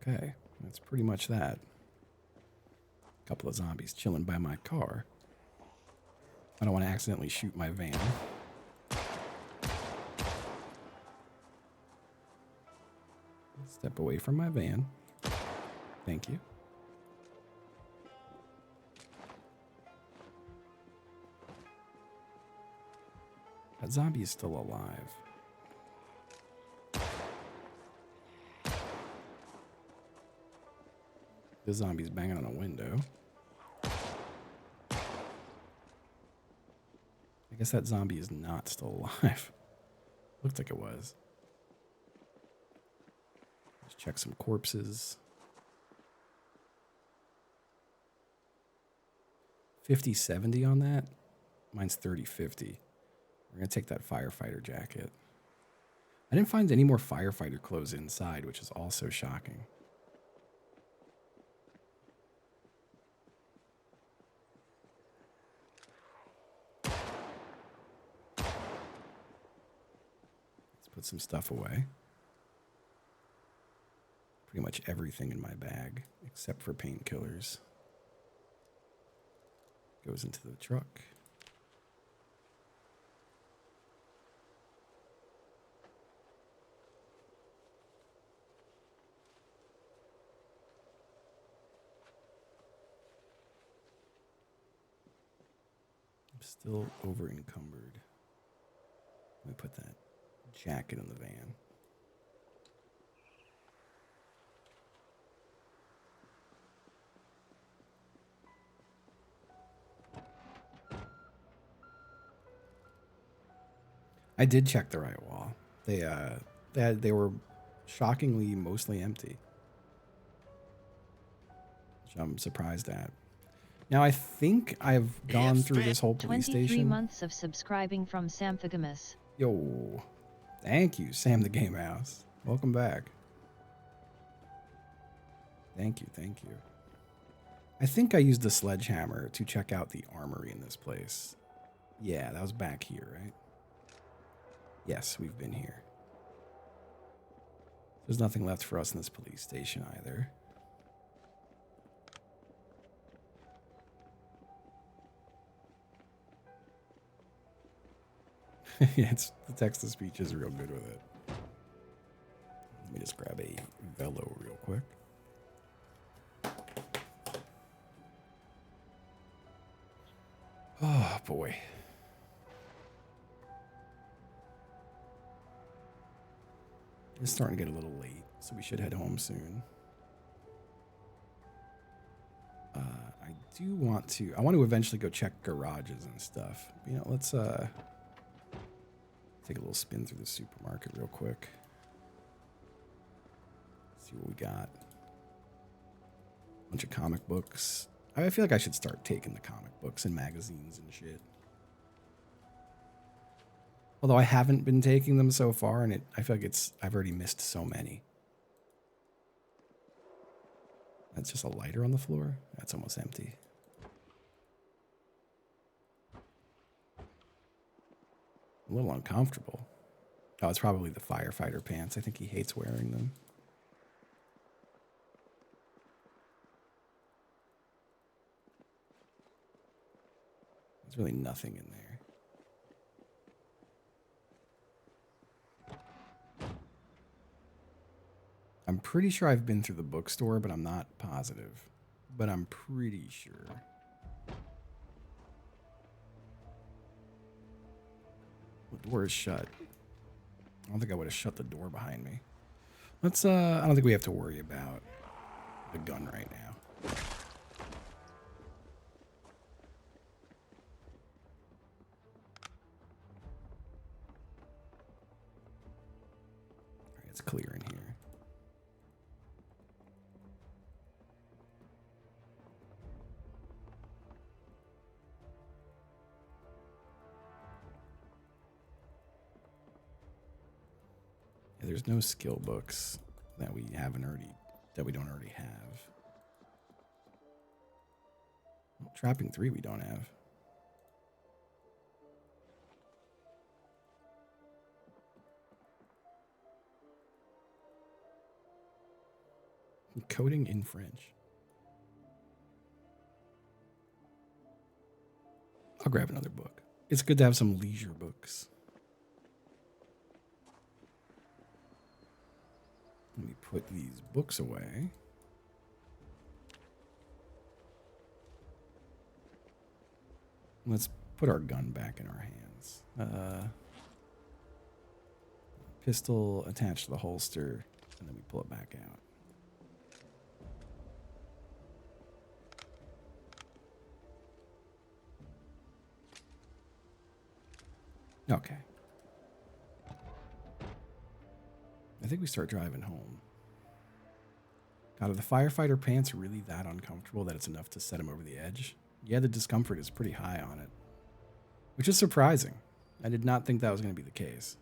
Okay, that's pretty much that. A couple of zombies chilling by my car. I don't want to accidentally shoot my van. Step away from my van. Thank you. That zombie is still alive. The zombie's banging on a window. I guess that zombie is not still alive. Looked like it was. Let's check some corpses. 50-70 on that. Mine's 30-50. We're going to take that firefighter jacket. I didn't find any more firefighter clothes inside, which is also shocking. Let's put some stuff away. Pretty much everything in my bag, except for painkillers, goes into the truck. I'm still over encumbered. Let me put that jacket in the van. I did check the right wall. They were shockingly mostly empty, which I'm surprised at. Now I think I've gone It's through been this whole police 23 station. months of subscribing from Samphigamus. Yo, thank you, Sam the Game House. Welcome back. Thank you, thank you. I think I used the sledgehammer to check out the armory in this place. Yeah, that was back here, right? Yes, we've been here. There's nothing left for us in this police station either. Yeah, the text-to-speech is real good with it. Let me just grab a Velo real quick. Oh, boy. It's starting to get a little late, so we should head home soon. I do want to. I want to eventually go check garages and stuff. You know, let's take a little spin through the supermarket real quick. See what we got. Bunch of comic books. I feel like I should start taking the comic books and magazines and shit. Although I haven't been taking them so far, and I feel like I've already missed so many. That's just a lighter on the floor. That's almost empty. A little uncomfortable. Oh, it's probably the firefighter pants. I think he hates wearing them. There's really nothing in there. I'm pretty sure I've been through the bookstore, but I'm not positive. But I'm pretty sure. The door is shut. I don't think I would have shut the door behind me. Let's, I don't think we have to worry about the gun right now. All right, it's clear in here. There's no skill books that we don't already have. Well, Trapping 3 we don't have. Coding in French. I'll grab another book. It's good to have some leisure books. Let me put these books away. Let's put our gun back in our hands. Pistol attached to the holster, and then we pull it back out. Okay. I think we start driving home. God, are the firefighter pants really that uncomfortable that it's enough to set him over the edge? Yeah, the discomfort is pretty high on it. Which is surprising. I did not think that was going to be the case.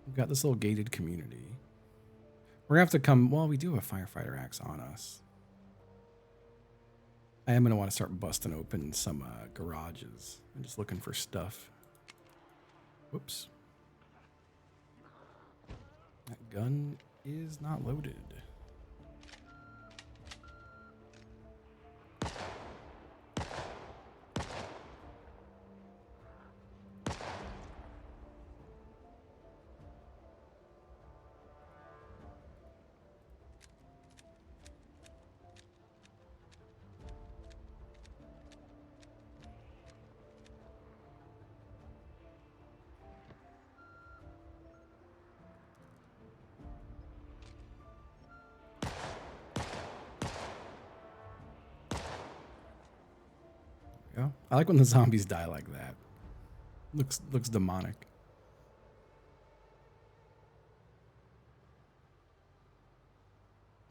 We've got this little gated community. We're going to have to come... Well, we do have a firefighter axe on us. I am going to want to start busting open some garages. I'm just looking for stuff. Whoops. That gun is not loaded. Yeah. I like when the zombies die like that. Looks demonic.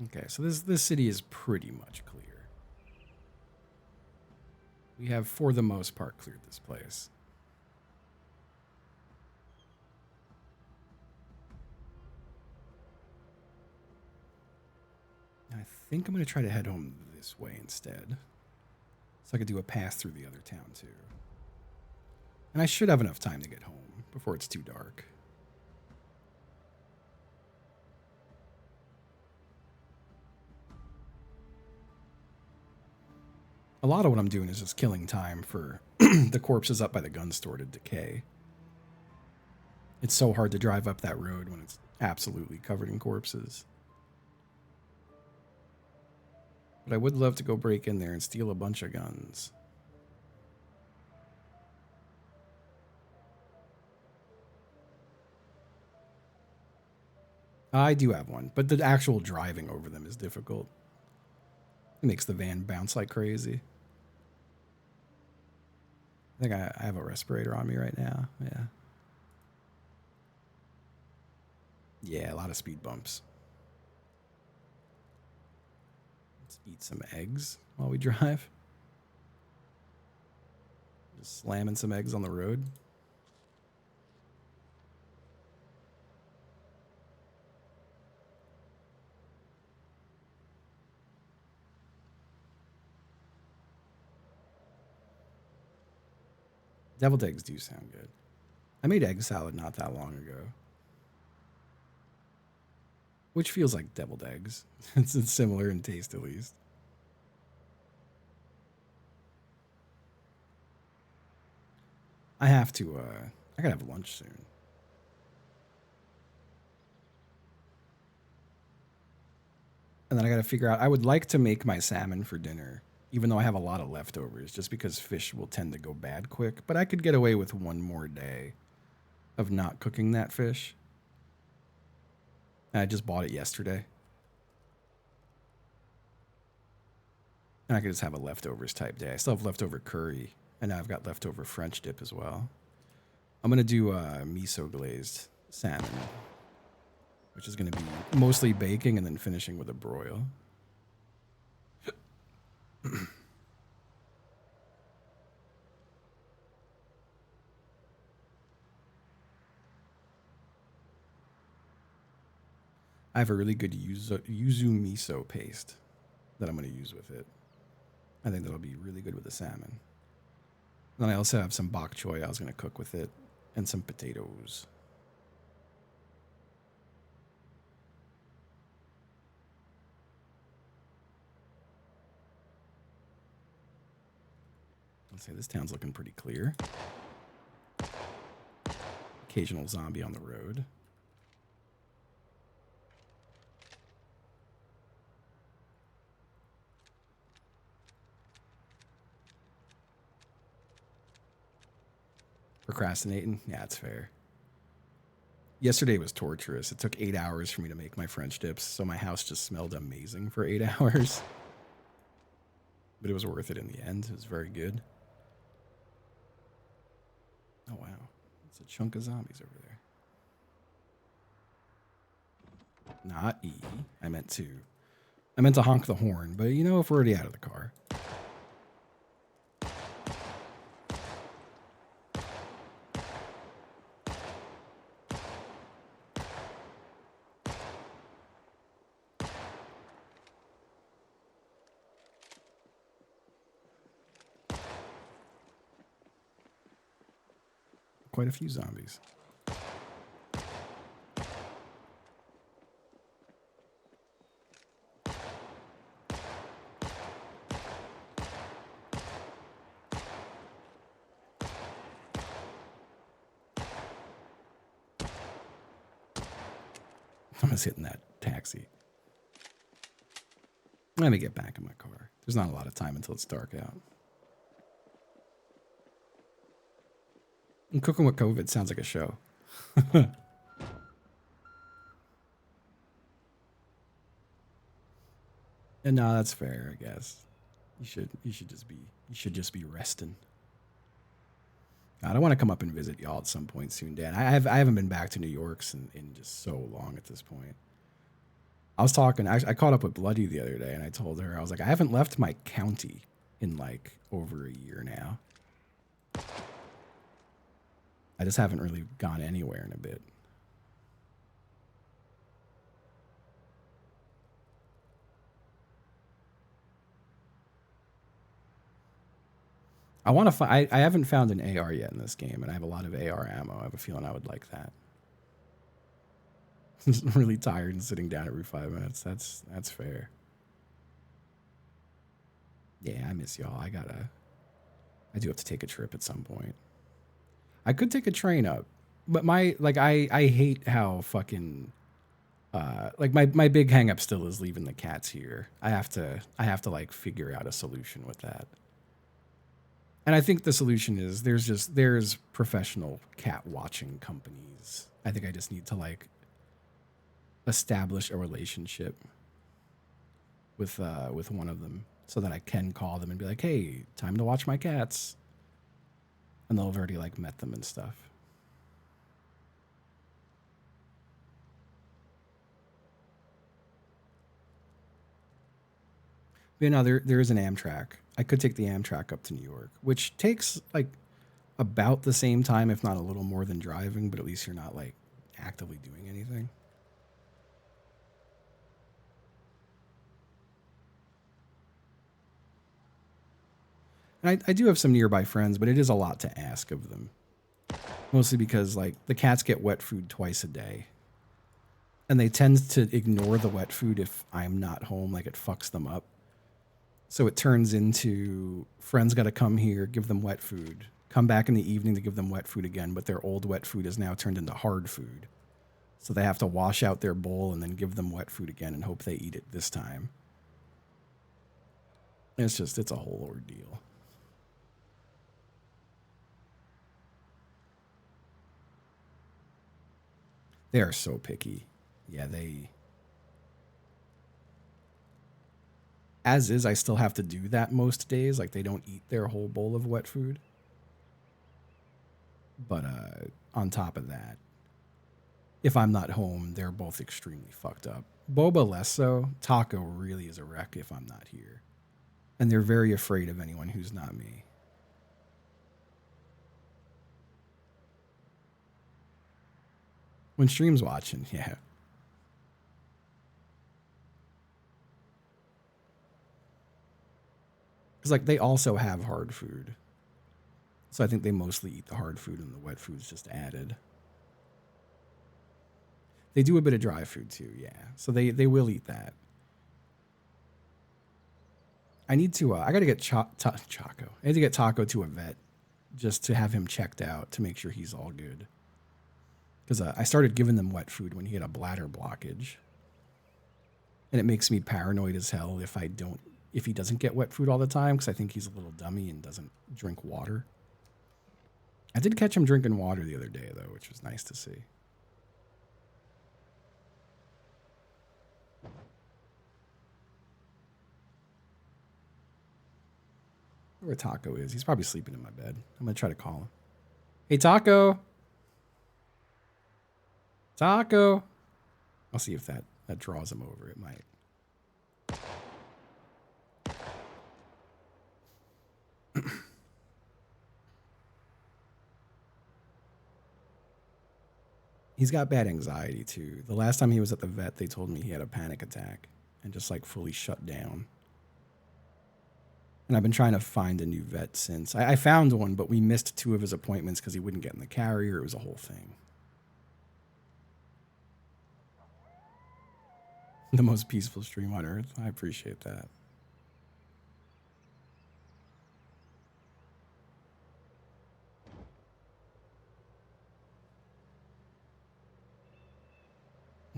Okay, so this city is pretty much clear. We have, for the most part, cleared this place. I think I'm going to try to head home this way instead. So I could do a pass through the other town, too. And I should have enough time to get home before it's too dark. A lot of what I'm doing is just killing time for the corpses up by the gun store to decay. It's so hard to drive up that road when it's absolutely covered in corpses. But I would love to go break in there and steal a bunch of guns. I do have one, but the actual driving over them is difficult. It makes the van bounce like crazy. I think I have a respirator on me right now. Yeah. Yeah, a lot of speed bumps. Let's eat some eggs while we drive. Just slamming some eggs on the road. Deviled eggs do sound good. I made egg salad not that long ago, which feels like deviled eggs. It's similar in taste, at least. I have to. I gotta have lunch soon. And then I gotta figure out. I would like to make my salmon for dinner, even though I have a lot of leftovers, just because fish will tend to go bad quick. But I could get away with one more day of not cooking that fish. And I just bought it yesterday. And I could just have a leftovers type day. I still have leftover curry, and now I've got leftover French dip as well. I'm gonna do miso glazed salmon, which is gonna be mostly baking and then finishing with a broil. I have a really good yuzu miso paste that I'm gonna use with it. I think that'll be really good with the salmon. Then I also have some bok choy I was gonna cook with it, and some potatoes. Let's say this town's looking pretty clear. Occasional zombie on the road. Procrastinating? Yeah, it's fair. Yesterday was torturous. It took 8 hours for me to make my French dips, so my house just smelled amazing for 8 hours. But it was worth it in the end. It was very good. Oh, wow. It's a chunk of zombies over there. Not E. I meant to honk the horn, but you know, if we're already out of the car. Quite a few zombies. I was hitting that taxi. Let me get back in my car. There's not a lot of time until it's dark out. And cooking with COVID sounds like a show. And no, that's fair, I guess. You should just be resting. God, I want to come up and visit y'all at some point soon, Dan. I haven't been back to New York in just so long at this point. I was talking. I caught up with Bloody the other day, and I told her I was like, I haven't left my county in like over a year now. I just haven't really gone anywhere in a bit. I want to find. I haven't found an AR yet in this game, and I have a lot of AR ammo. I have a feeling I would like that. I'm really tired and sitting down every 5 minutes. That's fair. Yeah, I miss y'all. I do have to take a trip at some point. I could take a train up, but I hate how fucking like my big hang up still is leaving the cats here. I have to like figure out a solution with that. And I think the solution is there's professional cat watching companies. I think I just need to like establish a relationship with one of them so that I can call them and be like, "Hey, time to watch my cats," and they'll have already like met them and stuff. But no, there is an Amtrak. I could take the Amtrak up to New York, which takes like about the same time, if not a little more than driving, but at least you're not like actively doing anything. And I do have some nearby friends, but it is a lot to ask of them. Mostly because like the cats get wet food twice a day. And they tend to ignore the wet food if I'm not home, like it fucks them up. So it turns into friends got to come here, give them wet food, come back in the evening to give them wet food again, but their old wet food is now turned into hard food. So they have to wash out their bowl and then give them wet food again and hope they eat it this time. It's a whole ordeal. They are so picky. Yeah, as is, I still have to do that most days. Like, they don't eat their whole bowl of wet food. But on top of that, if I'm not home, they're both extremely fucked up. Boba less so. Taco really is a wreck if I'm not here. And they're very afraid of anyone who's not me. When stream's watching, yeah. Because, like, they also have hard food. So I think they mostly eat the hard food and the wet food's just added. They do a bit of dry food too, yeah. So they will eat that. I need to, I got to get Choco. I need to get Taco to a vet just to have him checked out to make sure he's all good. Because I started giving them wet food when he had a bladder blockage. And it makes me paranoid as hell if he doesn't get wet food all the time, because I think he's a little dummy and doesn't drink water. I did catch him drinking water the other day, though, which was nice to see. Where Taco is. He's probably sleeping in my bed. I'm going to try to call him. Hey, Taco. Taco. I'll see if that draws him over. It might. He's got bad anxiety, too. The last time he was at the vet, they told me he had a panic attack and just, like, fully shut down. And I've been trying to find a new vet since. I found one, but we missed 2 of his appointments because he wouldn't get in the carrier. It was a whole thing. The most peaceful stream on earth. I appreciate that.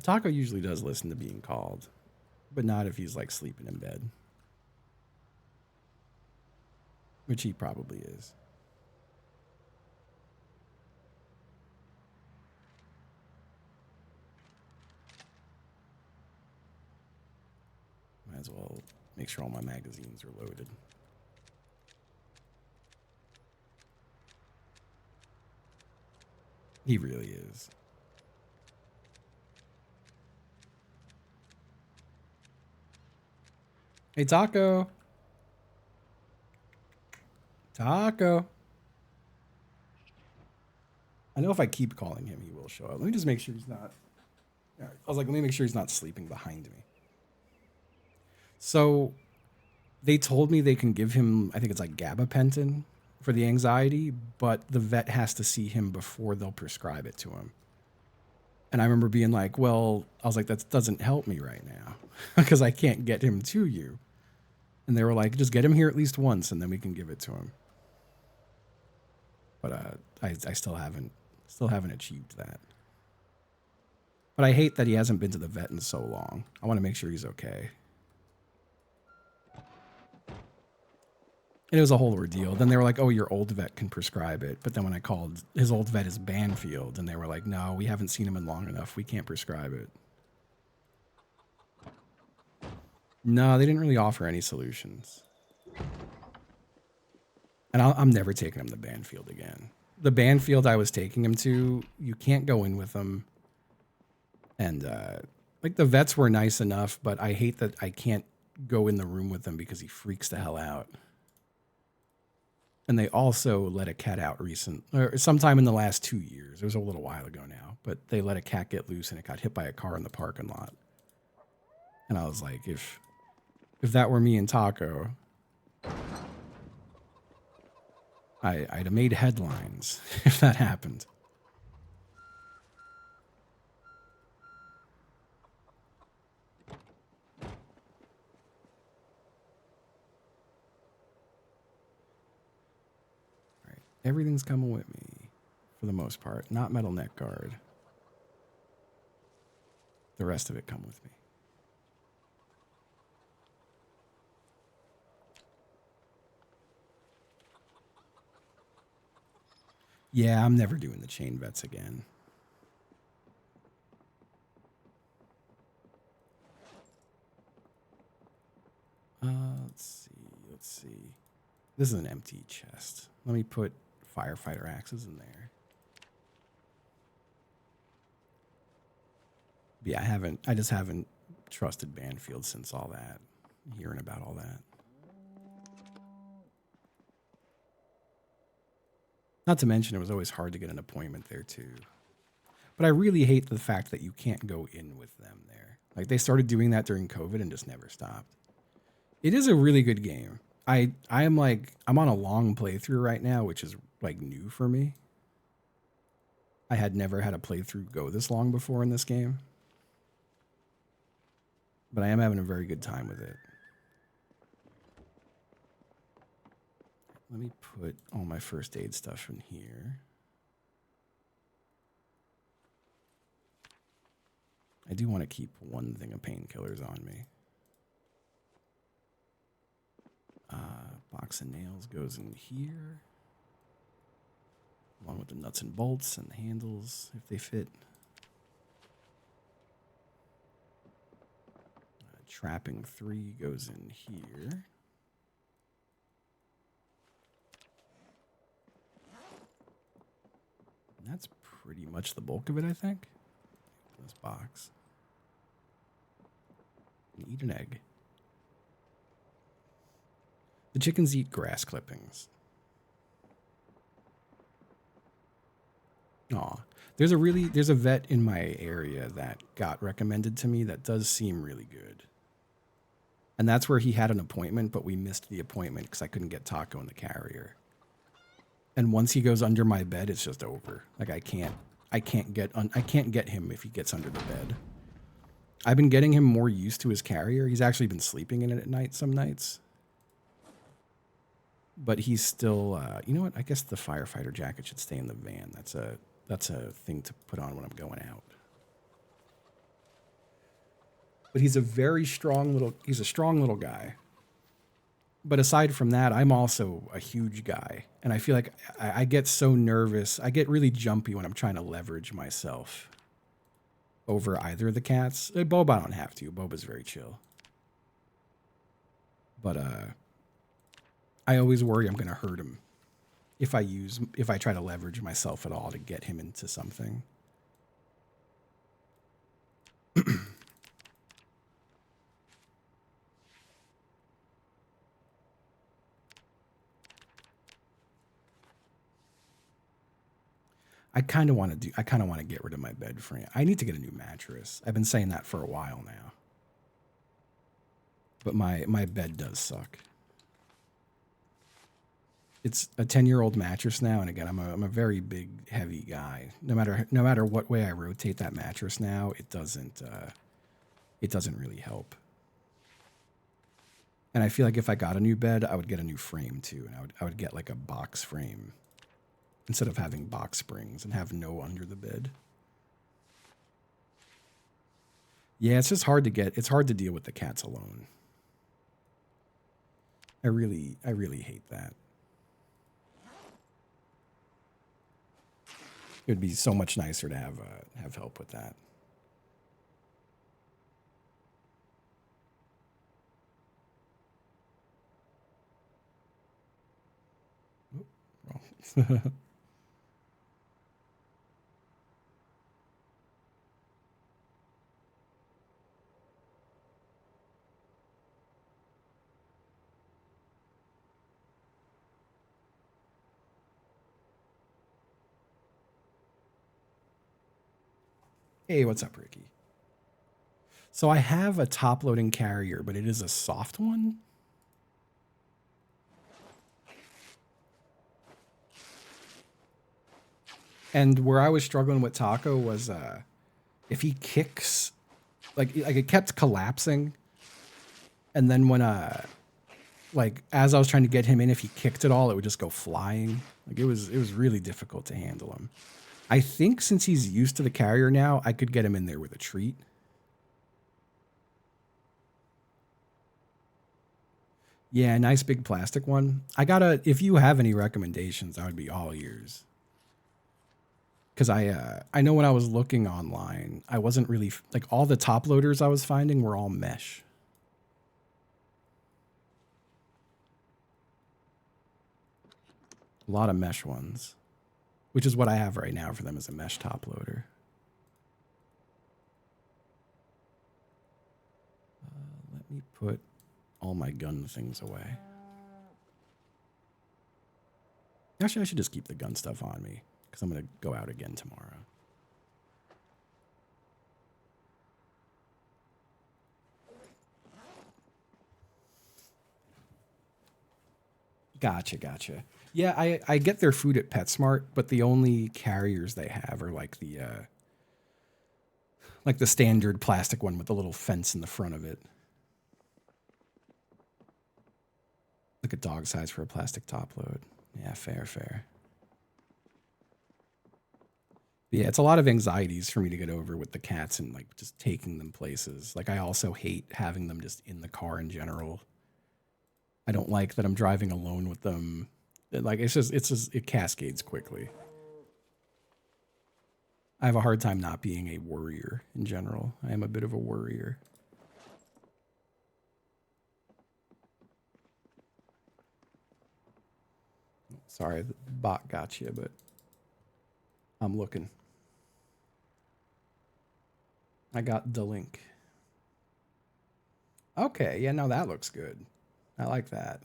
Taco usually does listen to being called, but not if he's like sleeping in bed. Which he probably is. Might as well make sure all my magazines are loaded. He really is. Hey, Taco. Taco. I know if I keep calling him, he will show up. Let me just make sure he's not. All right. I was like, let me make sure he's not sleeping behind me. So they told me they can give him, I think it's like gabapentin for the anxiety, but the vet has to see him before they'll prescribe it to him. And I remember being like, well, I was like, that doesn't help me right now because I can't get him to you. And they were like, just get him here at least once and then we can give it to him. But I still haven't achieved that. But I hate that he hasn't been to the vet in so long. I want to make sure he's okay. And it was a whole ordeal. Then they were like, oh, your old vet can prescribe it. But then when I called, his old vet is Banfield. And they were like, no, we haven't seen him in long enough. We can't prescribe it. No, they didn't really offer any solutions. And I'm never taking him to Banfield again. The Banfield I was taking him to, you can't go in with them. And like the vets were nice enough, but I hate that I can't go in the room with them because he freaks the hell out. And they also let a cat out or sometime in the last 2 years. It was a little while ago now, but they let a cat get loose and it got hit by a car in the parking lot. And I was like, if that were me and Taco, I'd have made headlines if that happened. All right, everything's coming with me for the most part. Not metal neck guard. The rest of it come with me. Yeah, I'm never doing the chain vets again. Let's see. This is an empty chest. Let me put firefighter axes in there. But yeah, I just haven't trusted Banfield since all that. Hearing about all that. Not to mention, it was always hard to get an appointment there, too. But I really hate the fact that you can't go in with them there. Like, they started doing that during COVID and just never stopped. It is a really good game. I'm on a long playthrough right now, which is, like, new for me. I had never had a playthrough go this long before in this game. But I am having a very good time with it. Let me put all my first aid stuff in here. I do want to keep one thing of painkillers on me. Box of nails goes in here. Along with the nuts and bolts and the handles, if they fit. Trapping 3 goes in here. And that's pretty much the bulk of it, I think. This box. And eat an egg. The chickens eat grass clippings. Aw. There's a vet in my area that got recommended to me that does seem really good. And that's where he had an appointment, but we missed the appointment because I couldn't get Taco in the carrier. And once he goes under my bed, it's just over. Like I can't get him if he gets under the bed. I've been getting him more used to his carrier. He's actually been sleeping in it at night some nights. But he's still, you know what? I guess the firefighter jacket should stay in the van. That's a thing to put on when I'm going out. But he's a strong little guy. But aside from that, I'm also a huge guy. And I feel like I get so nervous. I get really jumpy when I'm trying to leverage myself over either of the cats. Boba, I don't have to. Boba's very chill. But I always worry I'm going to hurt him if I try to leverage myself at all to get him into something. I kind of want to get rid of my bed frame. I need to get a new mattress. I've been saying that for a while now. But my bed does suck. It's a 10-year-old mattress now, and again, I'm a very big, heavy guy. No matter what way I rotate that mattress now, it doesn't really help. And I feel like if I got a new bed, I would get a new frame too, and I would get like a box frame instead of having box springs and have no under the bed. Yeah, it's just hard to get. It's hard to deal with the cats alone. I really hate that. It would be so much nicer to have help with that. Hey, what's up, Ricky? So I have a top-loading carrier, but it is a soft one. And where I was struggling with Taco was if he kicks, like it kept collapsing, and then when like as I was trying to get him in, if he kicked at all, it would just go flying. Like it was really difficult to handle him. I think since he's used to the carrier now, I could get him in there with a treat. Yeah, nice big plastic one. If you have any recommendations, I would be all ears. Because I know when I was looking online, I wasn't really like all the top loaders I was finding were all mesh. A lot of mesh ones, which is what I have right now for them as a mesh top loader. Let me put all my gun things away. Actually, I should just keep the gun stuff on me because I'm going to go out again tomorrow. Gotcha. Yeah, I get their food at PetSmart, but the only carriers they have are like the standard plastic one with the little fence in the front of it. Look at dog size for a plastic top load. Yeah, fair. But yeah, it's a lot of anxieties for me to get over with the cats and like just taking them places. Like I also hate having them just in the car in general. I don't like that I'm driving alone with them. Like it cascades quickly. I have a hard time not being a worrier in general. I am a bit of a worrier. Sorry, the bot got you, but I'm looking. I got the link. Okay, yeah, no, that looks good. I like that.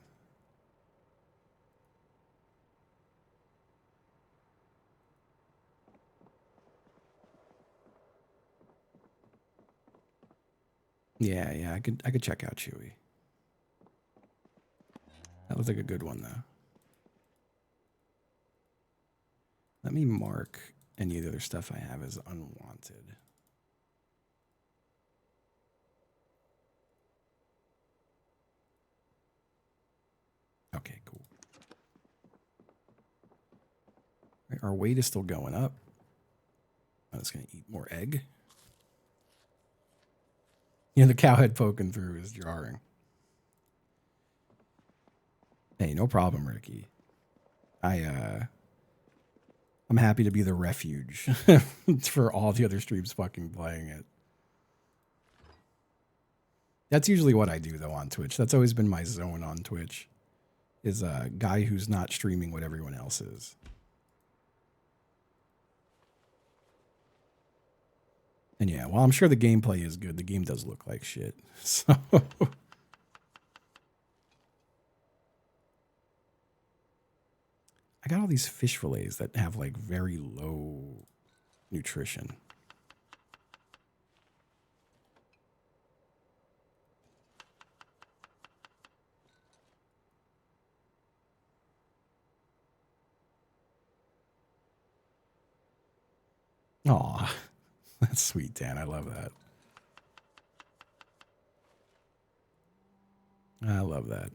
Yeah, I could check out Chewy. That looks like a good one though. Let me mark any of the other stuff I have as unwanted. Okay, cool. Right, our weight is still going up. Oh, it's going to eat more egg. You know, the cow head poking through is jarring. Hey, no problem, Ricky. I'm happy to be the refuge for all the other streams fucking playing it. That's usually what I do though on Twitch. That's always been my zone on Twitch. Is a guy who's not streaming what everyone else is. And yeah, well, I'm sure the gameplay is good. The game does look like shit. So I got all these fish fillets that have like very low nutrition. Aw, that's sweet, Dan. I love that. I love that.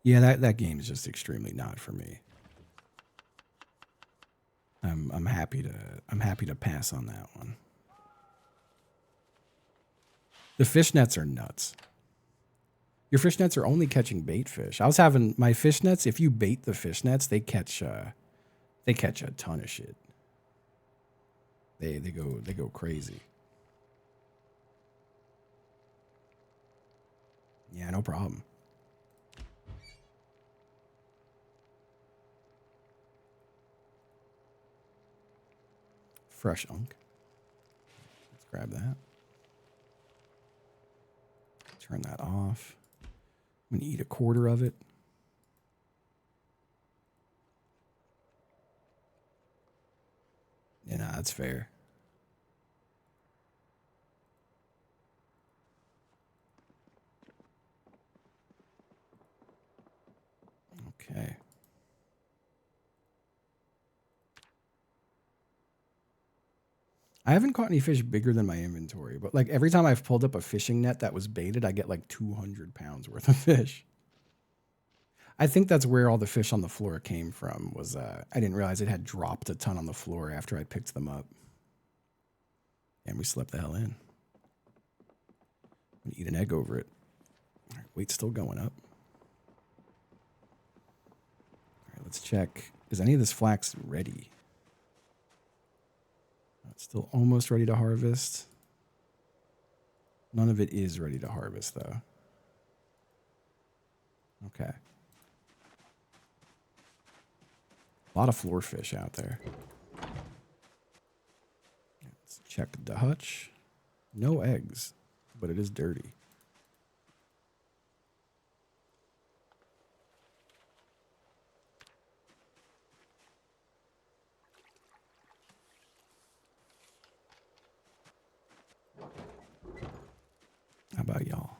Yeah, that game is just extremely not for me. I'm happy to pass on that one. The fish nets are nuts. Your fish nets are only catching bait fish. I was having my fish nets. If you bait the fish nets, they catch They catch a ton of shit. They go crazy. Yeah, no problem. Fresh unk. Let's grab that. Turn that off. I'm gonna eat a quarter of it. Yeah, nah, that's fair. Okay. I haven't caught any fish bigger than my inventory, but like every time I've pulled up a fishing net that was baited, I get like 200 pounds worth of fish. I think that's where all the fish on the floor came from. Was I didn't realize it had dropped a ton on the floor after I picked them up. And we slept the hell in. I'm gonna eat an egg over it. All right, weight's still going up. All right, let's check. Is any of this flax ready? It's still almost ready to harvest. None of it is ready to harvest, though. Okay. A lot of floor fish out there. Let's check the hutch. No eggs, but it is dirty. How about y'all?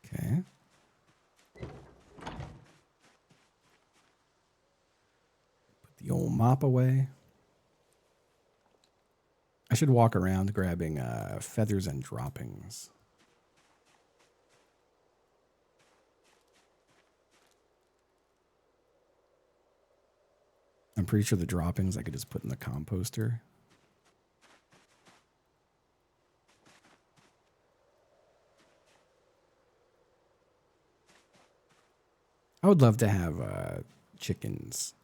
Okay. Put the old mop away. I should walk around grabbing feathers and droppings. I'm pretty sure the droppings I could just put in the composter. I would love to have chickens.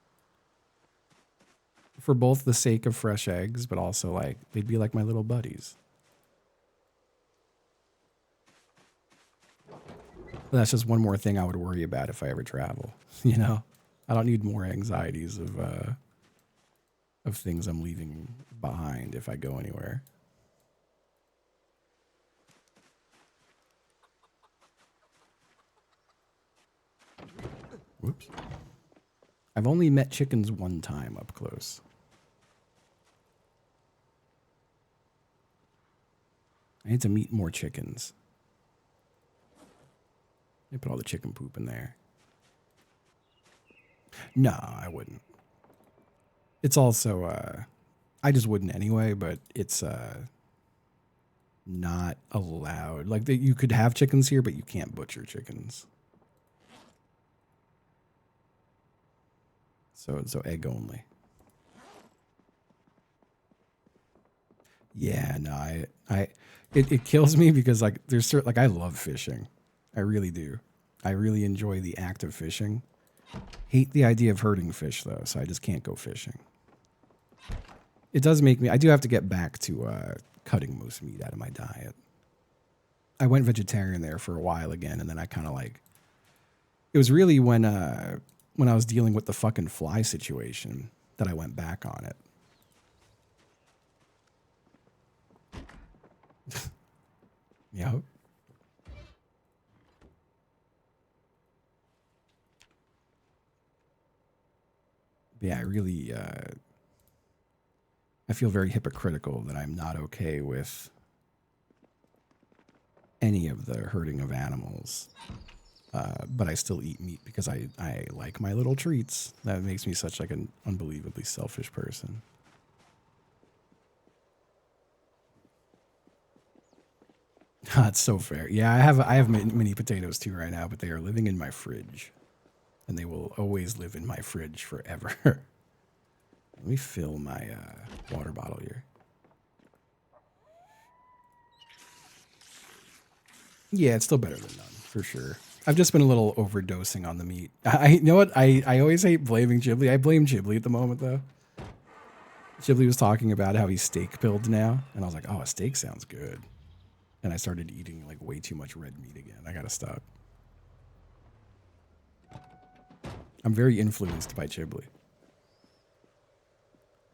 For both the sake of fresh eggs, but also like they'd be like my little buddies. But that's just one more thing I would worry about if I ever travel. You know, I don't need more anxieties of things I'm leaving behind if I go anywhere. Whoops. I've only met chickens one time up close. I need to meet more chickens. They put all the chicken poop in there. No, I wouldn't. It's also, I just wouldn't anyway, but it's not allowed. Like, you could have chickens here, but you can't butcher chickens. So egg only. Yeah, no, it kills me because like there's certain, like I love fishing. I really do. I really enjoy the act of fishing. Hate the idea of hurting fish though, so I just can't go fishing. It does make me, I do have to get back to cutting most meat out of my diet. I went vegetarian there for a while again, and then I kind of like, it was really when I was dealing with the fucking fly situation that I went back on it. Yep. Yeah, I really, I feel very hypocritical that I'm not okay with any of the hurting of animals. But I still eat meat because I like my little treats. That makes me such like an unbelievably selfish person. That's so fair. Yeah, I have mini potatoes too right now, but they are living in my fridge, and they will always live in my fridge forever. Let me fill my water bottle here. Yeah, it's still better than none, for sure. I've just been a little overdosing on the meat. I you know what? I always hate blaming Ghibli. I blame Ghibli at the moment, though. Ghibli was talking about how he's steak pilled now, and I was like, oh, a steak sounds good. And I started eating like way too much red meat again. I gotta stop. I'm very influenced by Ghibli.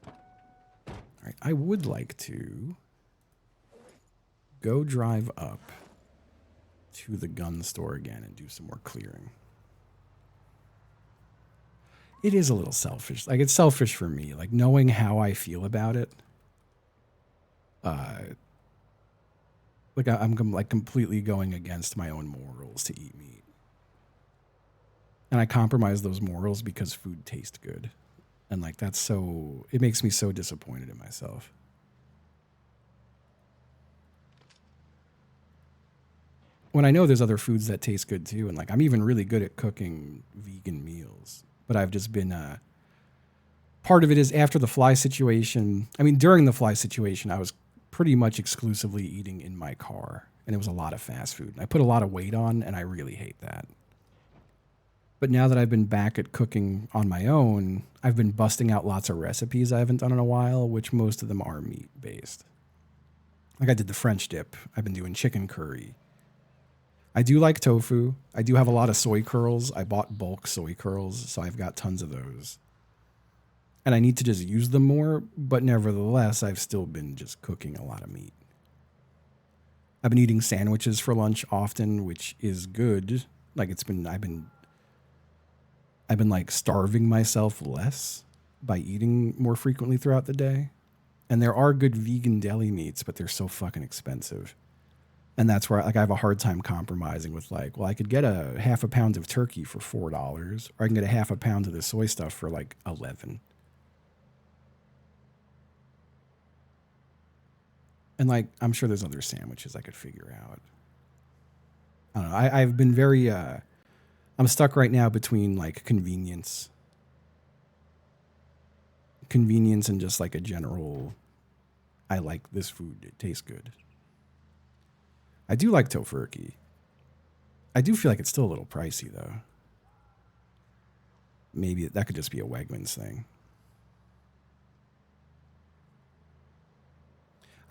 All right, I would like to go drive up to the gun store again and do some more clearing. It is a little selfish. Like, it's selfish for me. Like, knowing how I feel about it. Like, I'm like completely going against my own morals to eat meat. And I compromise those morals because food tastes good. And like, that's so, it makes me so disappointed in myself. When I know there's other foods that taste good too. And like, I'm even really good at cooking vegan meals, but I've just been, part of it is after the fly situation. I mean, during the fly situation, I was pretty much exclusively eating in my car, and it was a lot of fast food. And I put a lot of weight on, and I really hate that. But now that I've been back at cooking on my own, I've been busting out lots of recipes I haven't done in a while, which most of them are meat based. Like I did the French dip. I've been doing chicken curry. I do like tofu. I do have a lot of soy curls. I bought bulk soy curls, so I've got tons of those. And I need to just use them more, but nevertheless, I've still been just cooking a lot of meat. I've been eating sandwiches for lunch often, which is good. Like I've been like starving myself less by eating more frequently throughout the day. And there are good vegan deli meats, but they're so fucking expensive. And that's where like I have a hard time compromising with like, well, I could get a half a pound of turkey for $4, or I can get a half a pound of the soy stuff for like 11. And like, I'm sure there's other sandwiches I could figure out. I don't know. I've been very, I'm stuck right now between like convenience and just like a general, I like this food. It tastes good. I do like tofurkey. I do feel like it's still a little pricey though. Maybe that could just be a Wegmans thing.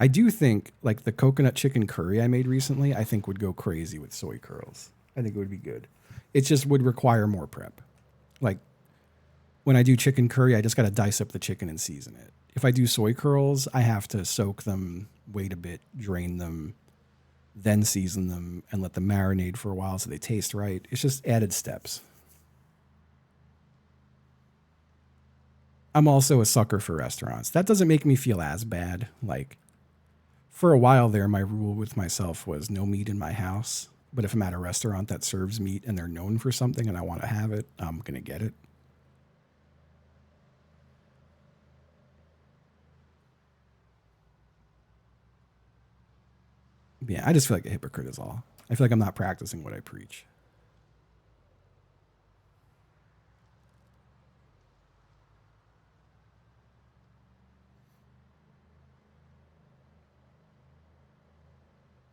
I do think like the coconut chicken curry I made recently, I think would go crazy with soy curls. I think it would be good. It just would require more prep. Like when I do chicken curry, I just got to dice up the chicken and season it. If I do soy curls, I have to soak them, wait a bit, drain them, then season them and let them marinate for a while so they taste right. It's just added steps. I'm also a sucker for restaurants. That doesn't make me feel as bad. Like for a while there, my rule with myself was no meat in my house. But if I'm at a restaurant that serves meat and they're known for something and I want to have it, I'm going to get it. Yeah, I just feel like a hypocrite is all. I feel like I'm not practicing what I preach.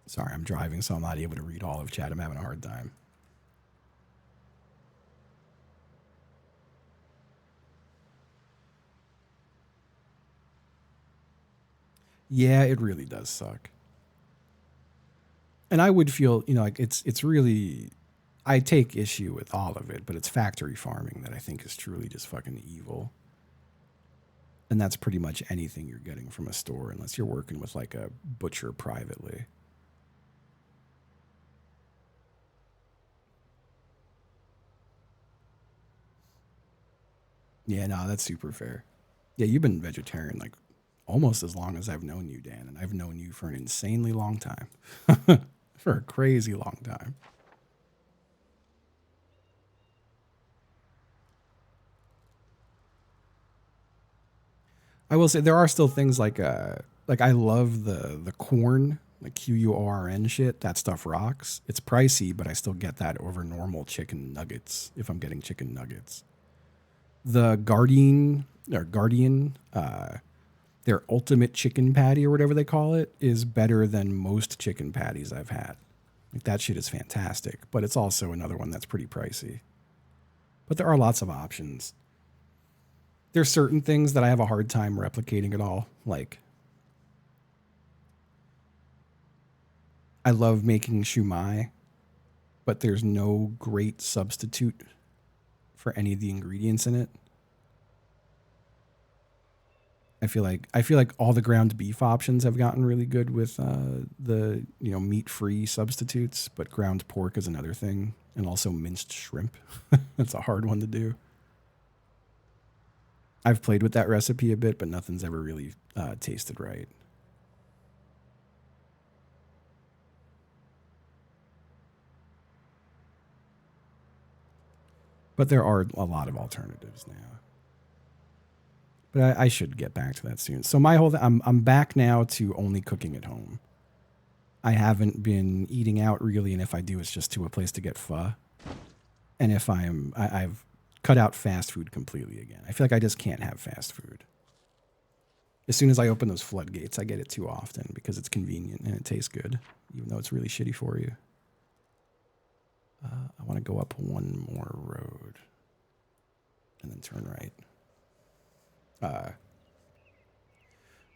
Sorry, I'm driving, so I'm not able to read all of chat. I'm having a hard time. Yeah, it really does suck. And I would feel, like it's really, I take issue with all of it, but it's factory farming that I think is truly just fucking evil. And that's pretty much anything you're getting from a store, unless you're working with like a butcher privately. Yeah, no, that's super fair. Yeah, you've been vegetarian like almost as long as I've known you, Dan, and I've known you for an insanely long time. For a crazy long time. I will say there are still things like I love the corn, like QURN shit. That stuff rocks. It's pricey, but I still get that over normal chicken nuggets if I'm getting chicken nuggets. The Guardian, their ultimate chicken patty or whatever they call it is better than most chicken patties I've had. Like that shit is fantastic, but it's also another one that's pretty pricey. But there are lots of options. There's certain things that I have a hard time replicating at all. Like, I love making shumai, but there's no great substitute for any of the ingredients in it. I feel like all the ground beef options have gotten really good with the meat-free substitutes, but ground pork is another thing, and also minced shrimp. That's a hard one to do. I've played with that recipe a bit, but nothing's ever really tasted right. But there are a lot of alternatives now. But I should get back to that soon. So I'm back now to only cooking at home. I haven't been eating out really, and if I do, it's just to a place to get pho. And if I've cut out fast food completely again. I feel like I just can't have fast food. As soon as I open those floodgates, I get it too often because it's convenient and it tastes good, even though it's really shitty for you. I want to go up one more road and then turn right.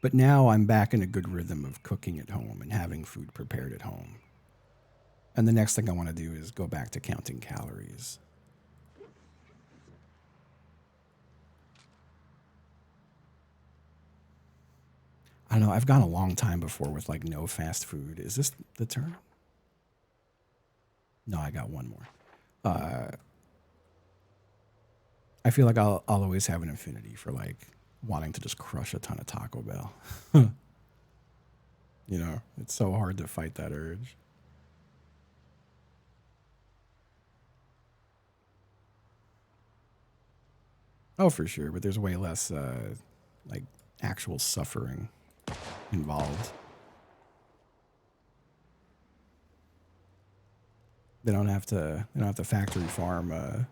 But now I'm back in a good rhythm of cooking at home and having food prepared at home. And the next thing I want to do is go back to counting calories. I don't know. I've gone a long time before with like no fast food. Is this the turn? No, I got one more. I feel like I'll always have an affinity for like wanting to just crush a ton of Taco Bell. It's so hard to fight that urge. Oh, for sure, but there's way less like actual suffering involved. They don't have to factory farm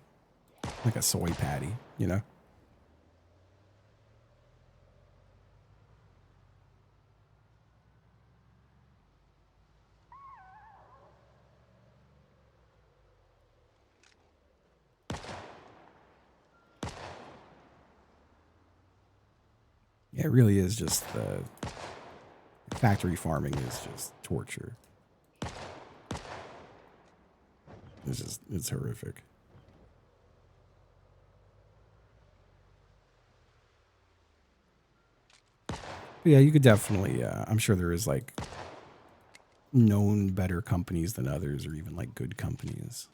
like a soy patty, you know? Yeah, it really is just factory farming is just torture. It's horrific. But yeah, you could definitely, I'm sure there is like known better companies than others or even like good companies.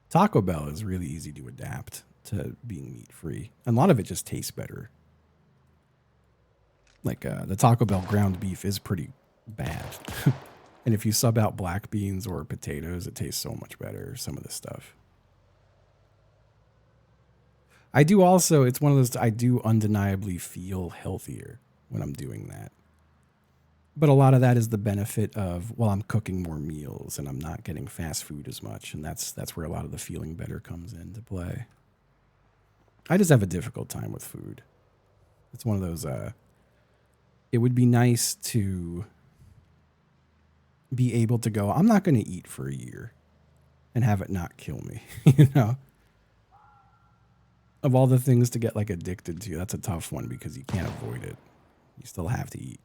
Taco Bell is really easy to adapt to being meat free. And a lot of it just tastes better. Like the Taco Bell ground beef is pretty bad. And if you sub out black beans or potatoes, it tastes so much better, some of the stuff. I do also, it's one of those, I do undeniably feel healthier when I'm doing that. But a lot of that is the benefit of, well, I'm cooking more meals and I'm not getting fast food as much. And that's where a lot of the feeling better comes into play. I just have a difficult time with food. It's one of those, it would be nice to be able to go, I'm not going to eat for a year and have it not kill me, you know? Of all the things to get like addicted to, that's a tough one because you can't avoid it. You still have to eat.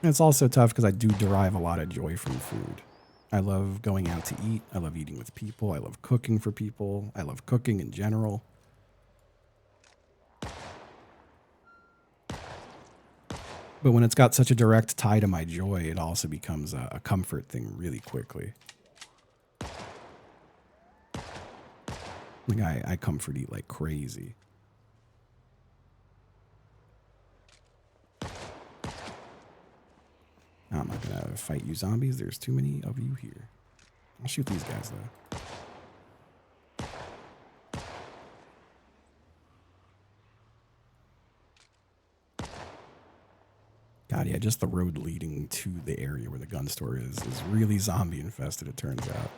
And it's also tough because I do derive a lot of joy from food. I love going out to eat. I love eating with people. I love cooking for people. I love cooking in general. But when it's got such a direct tie to my joy, it also becomes a comfort thing really quickly. Like I comfort eat like crazy. I'm not going to fight you zombies. There's too many of you here. I'll shoot these guys, though. God, yeah, just the road leading to the area where the gun store is really zombie infested, it turns out.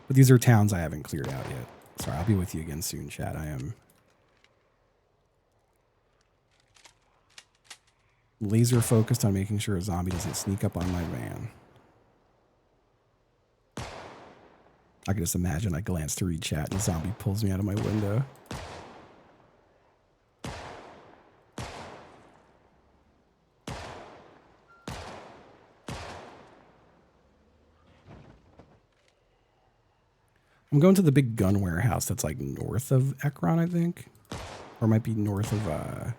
But these are towns I haven't cleared out yet. Sorry, I'll be with you again soon, chat. I am laser focused on making sure a zombie doesn't sneak up on my van. I can just imagine I glance to read chat and a zombie pulls me out of my window. I'm going to the big gun warehouse that's like north of Ekron, I think. Or it might be north of, I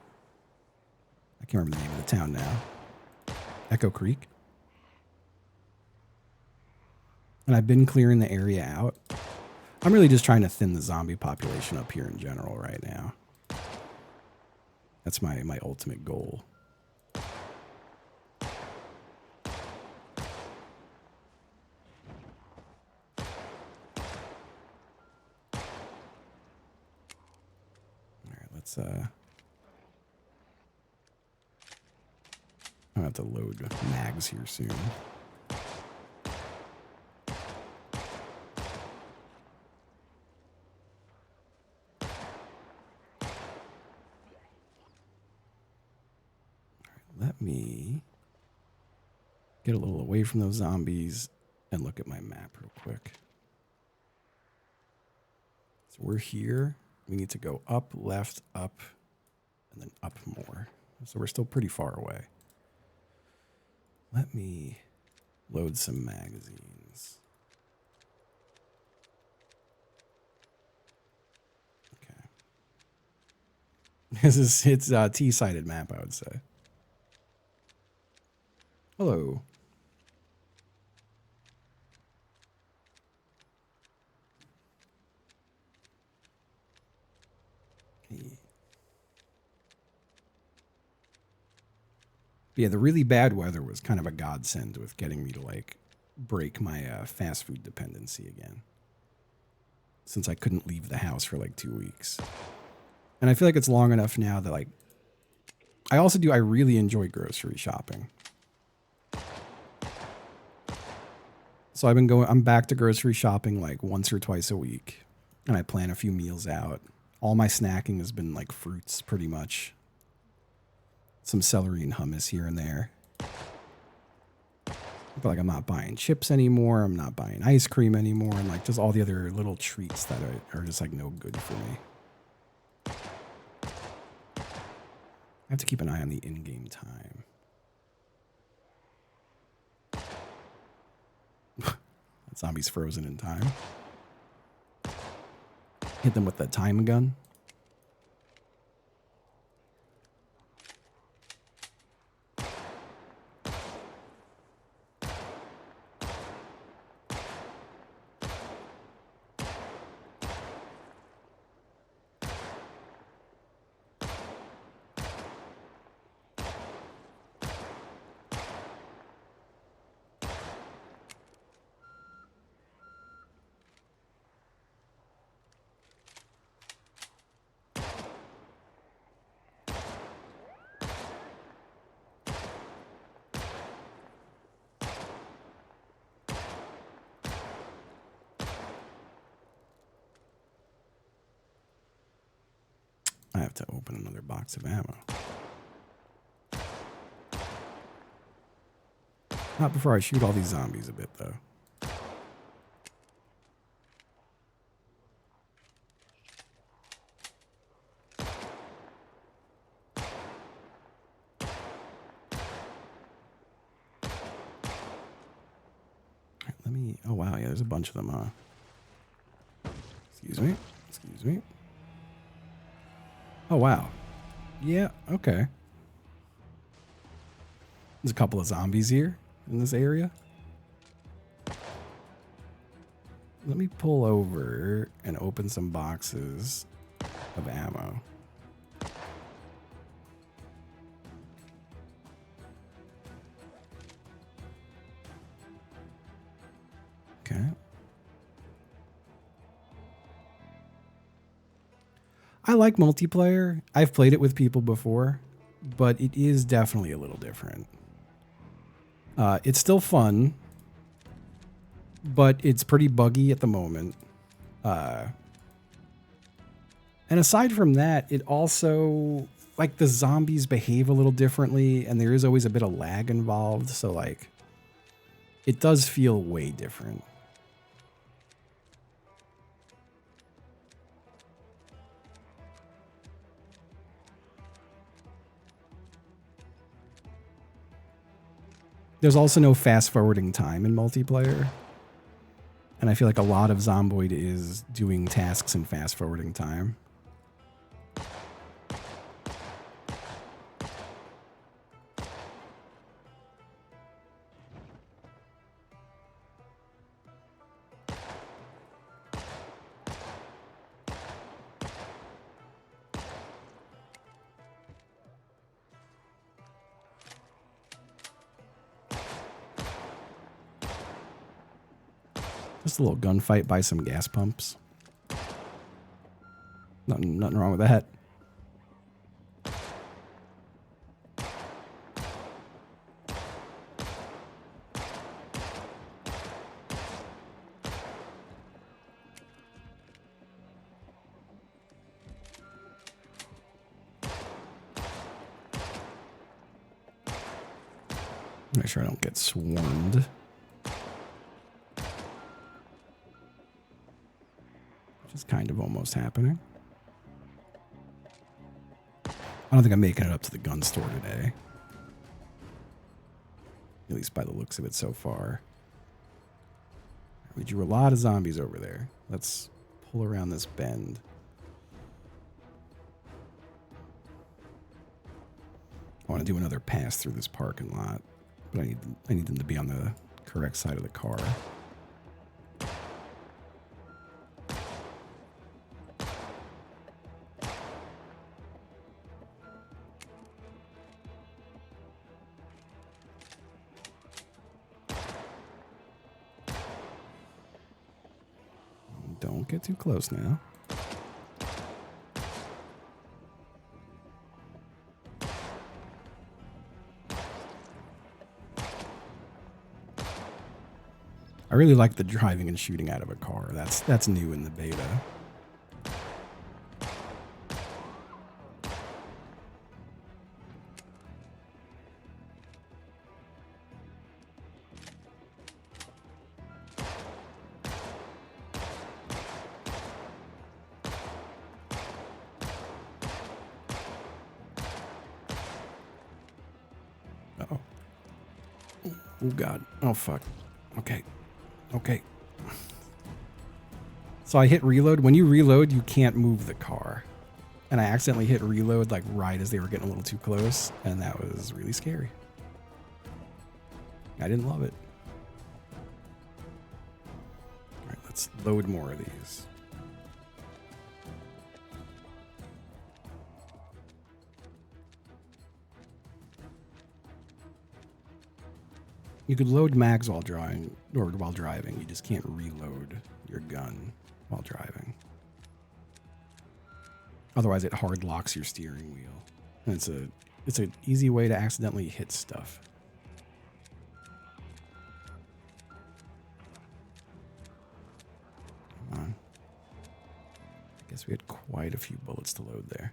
can't remember the name of the town now. Echo Creek. And I've been clearing the area out. I'm really just trying to thin the zombie population up here in general right now. That's my ultimate goal. Let's I'm gonna have to load mags here soon. Let me get a little away from those zombies and look at my map real quick. So we're here. We need to go up, left, up, and then up more. So we're still pretty far away. Let me load some magazines. Okay. It's a T-sided map, I would say. Hello. Hey. Yeah, the really bad weather was kind of a godsend with getting me to like break my fast food dependency again. Since I couldn't leave the house for like 2 weeks. And I feel like it's long enough now that like I really enjoy grocery shopping. So I'm back to grocery shopping like once or twice a week. And I plan a few meals out. All my snacking has been like fruits pretty much. Some celery and hummus here and there. But like I'm not buying chips anymore. I'm not buying ice cream anymore. And like just all the other little treats that are just like no good for me. I have to keep an eye on the in-game time. That zombie's frozen in time. Hit them with the time gun. I have to open another box of ammo. Not before I shoot all these zombies a bit, though. Let me... Oh, wow. Yeah, there's a bunch of them, huh? Excuse me. Excuse me. Oh, wow. Yeah, okay. There's a couple of zombies here in this area. Let me pull over and open some boxes of ammo. Okay. I like multiplayer. I've played it with people before, but it is definitely a little different. It's still fun, but it's pretty buggy at the moment. And aside from that, it also, like, the zombies behave a little differently, and there is always a bit of lag involved, so, like, it does feel way different. There's also no fast forwarding time in multiplayer. And I feel like a lot of Zomboid is doing tasks in fast forwarding time. Just a little gunfight by some gas pumps. Nothing wrong with that. Make sure I don't get swarmed. Which is kind of almost happening. I don't think I'm making it up to the gun store today. At least by the looks of it so far. We drew a lot of zombies over there. Let's pull around this bend. I want to do another pass through this parking lot, but I need them to be on the correct side of the car. Don't get too close now. I really like the driving and shooting out of a car. That's new in the beta. Uh-oh. Oh, God. Oh, fuck. Okay. Okay. So I hit reload. When you reload, you can't move the car. And I accidentally hit reload like right as they were getting a little too close. And that was really scary. I didn't love it. All right, let's load more of these. You could load mags while drawing or while driving. You just can't reload your gun while driving. Otherwise, it hard locks your steering wheel. And it's an easy way to accidentally hit stuff. Come on. I guess we had quite a few bullets to load there.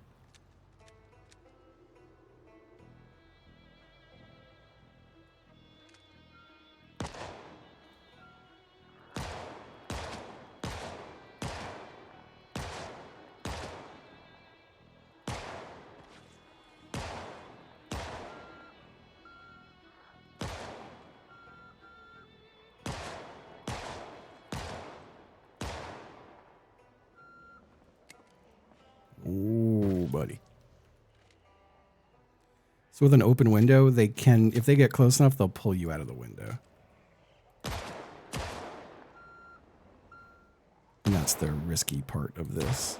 Ooh, buddy. So with an open window, they can, if they get close enough, they'll pull you out of the window. And that's the risky part of this.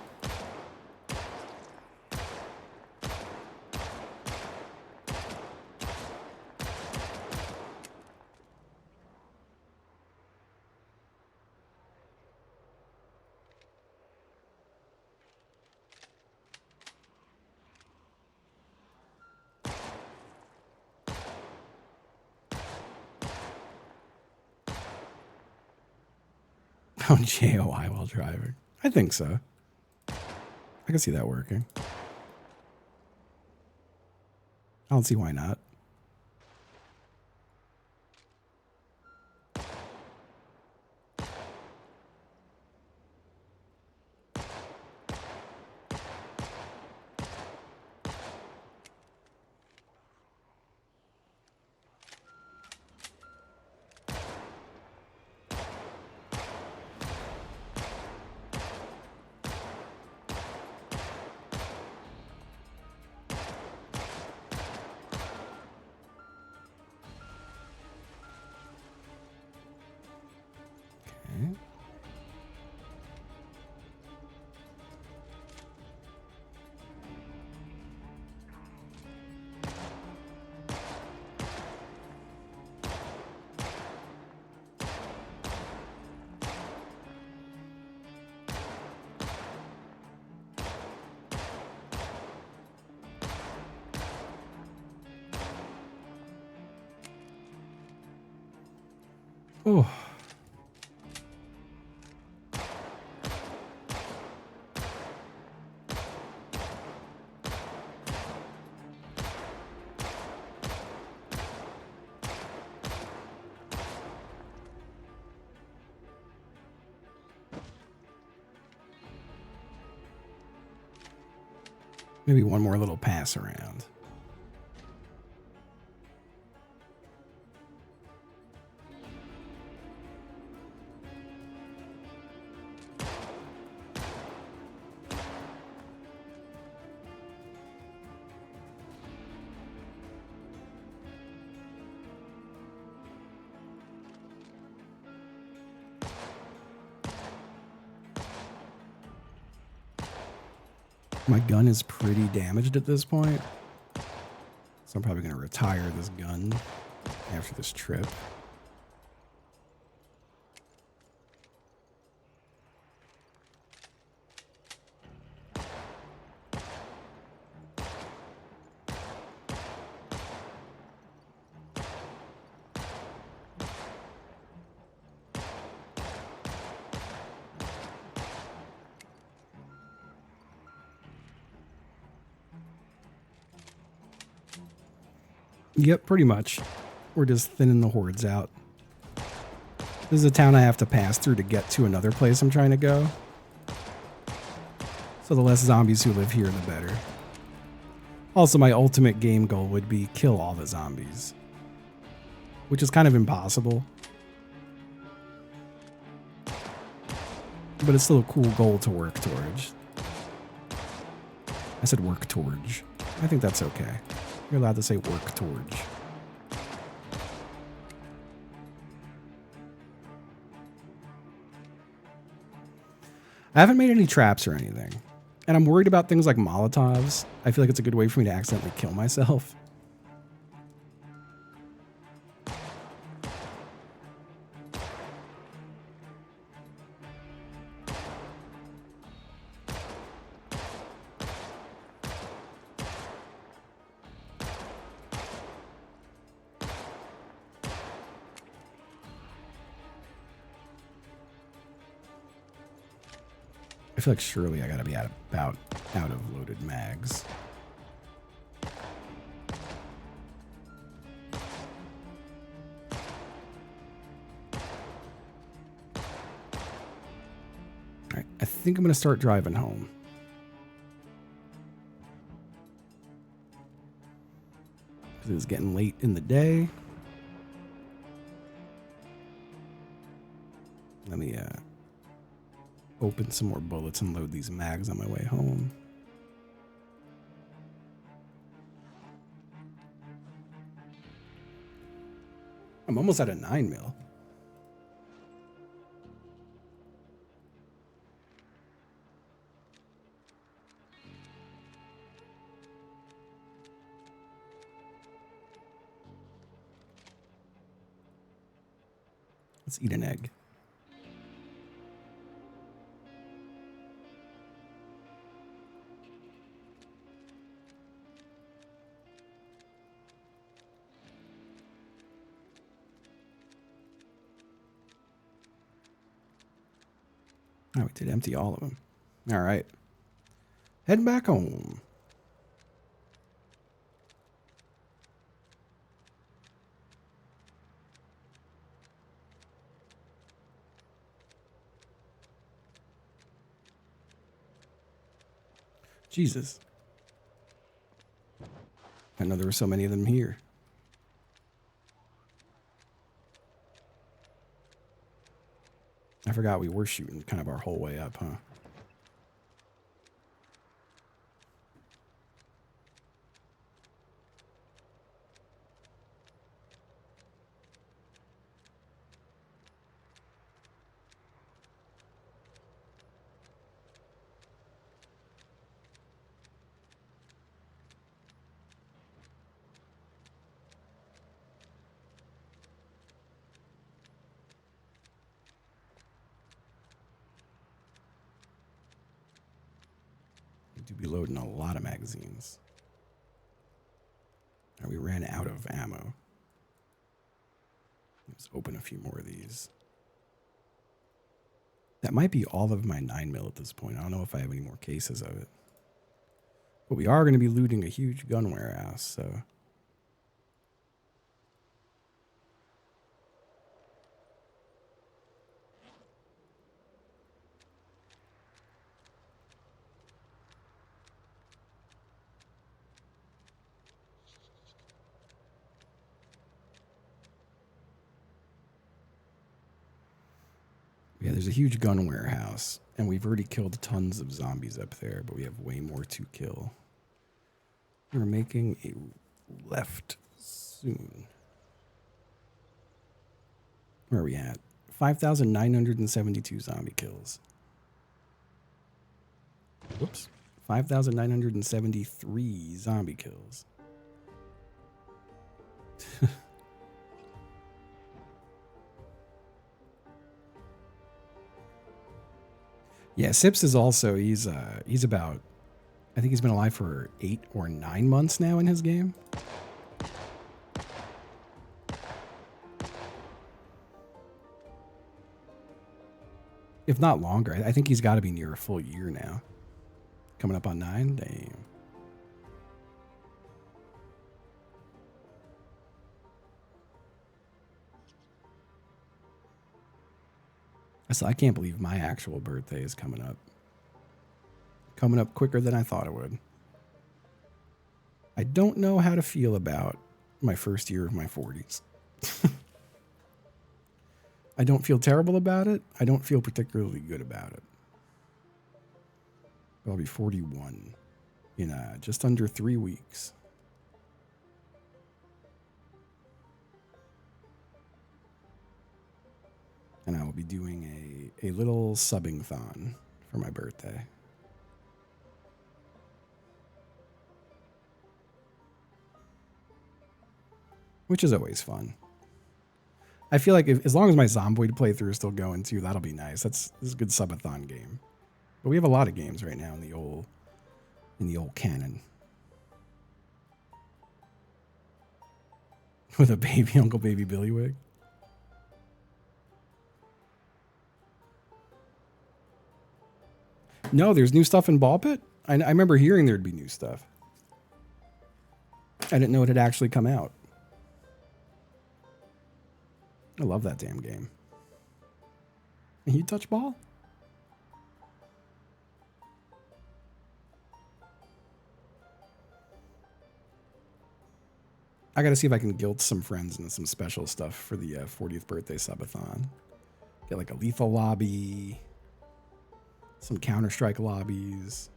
sound JOI while driving. I think so. I can see that working. I don't see why not. Okay. Oh. Maybe one more little pass around. My gun is pretty damaged at this point, so I'm probably going to retire this gun after this trip. Yep, pretty much. We're just thinning the hordes out. This is a town I have to pass through to get to another place I'm trying to go. So the less zombies who live here, the better. Also, my ultimate game goal would be kill all the zombies, which is kind of impossible. But it's still a cool goal to work towards. I said work towards. I think that's okay. You're allowed to say work towards. I haven't made any traps or anything. And I'm worried about things like Molotovs. I feel like it's a good way for me to accidentally kill myself. I feel like surely I gotta be out of loaded mags. Alright, I think I'm gonna start driving home. Because it's getting late in the day. Let me open some more bullets and load these mags on my way home. I'm almost at a 9mm. Let's eat an egg. Oh, we did empty all of them. All right. Head back home. Jesus. I know there were so many of them here. I forgot we were shooting kind of our whole way up, huh? We do be loading a lot of magazines. We ran out of ammo. Let's open a few more of these. That might be all of my 9mm at this point. I don't know if I have any more cases of it. But we are going to be looting a huge gun warehouse, so... Yeah, there's a huge gun warehouse, and we've already killed tons of zombies up there, but we have way more to kill. We're making a left soon. Where are we at? 5,972 zombie kills. Whoops. 5,973 zombie kills. Yeah, Sips is also, he's about, I think he's been alive for 8 or 9 months now in his game. If not longer. I think he's got to be near a full year now. Coming up on 9? Damn. So I can't believe my actual birthday is coming up. Coming up quicker than I thought it would. I don't know how to feel about my first year of my 40s. I don't feel terrible about it. I don't feel particularly good about it. I'll be 41 in just under 3 weeks. And I will be doing a little subbing-thon for my birthday. Which is always fun. I feel like as long as my Zomboid playthrough is still going too, that'll be nice. This is a good subathon game. But we have a lot of games right now in the old canon. With a baby Uncle Baby Billy wig. No, there's new stuff in Ball Pit? I remember hearing there'd be new stuff. I didn't know it had actually come out. I love that damn game. Can you touch ball? I gotta see if I can guilt some friends into some special stuff for the 40th birthday subathon. Get like a lethal lobby. Some Counter-Strike lobbies.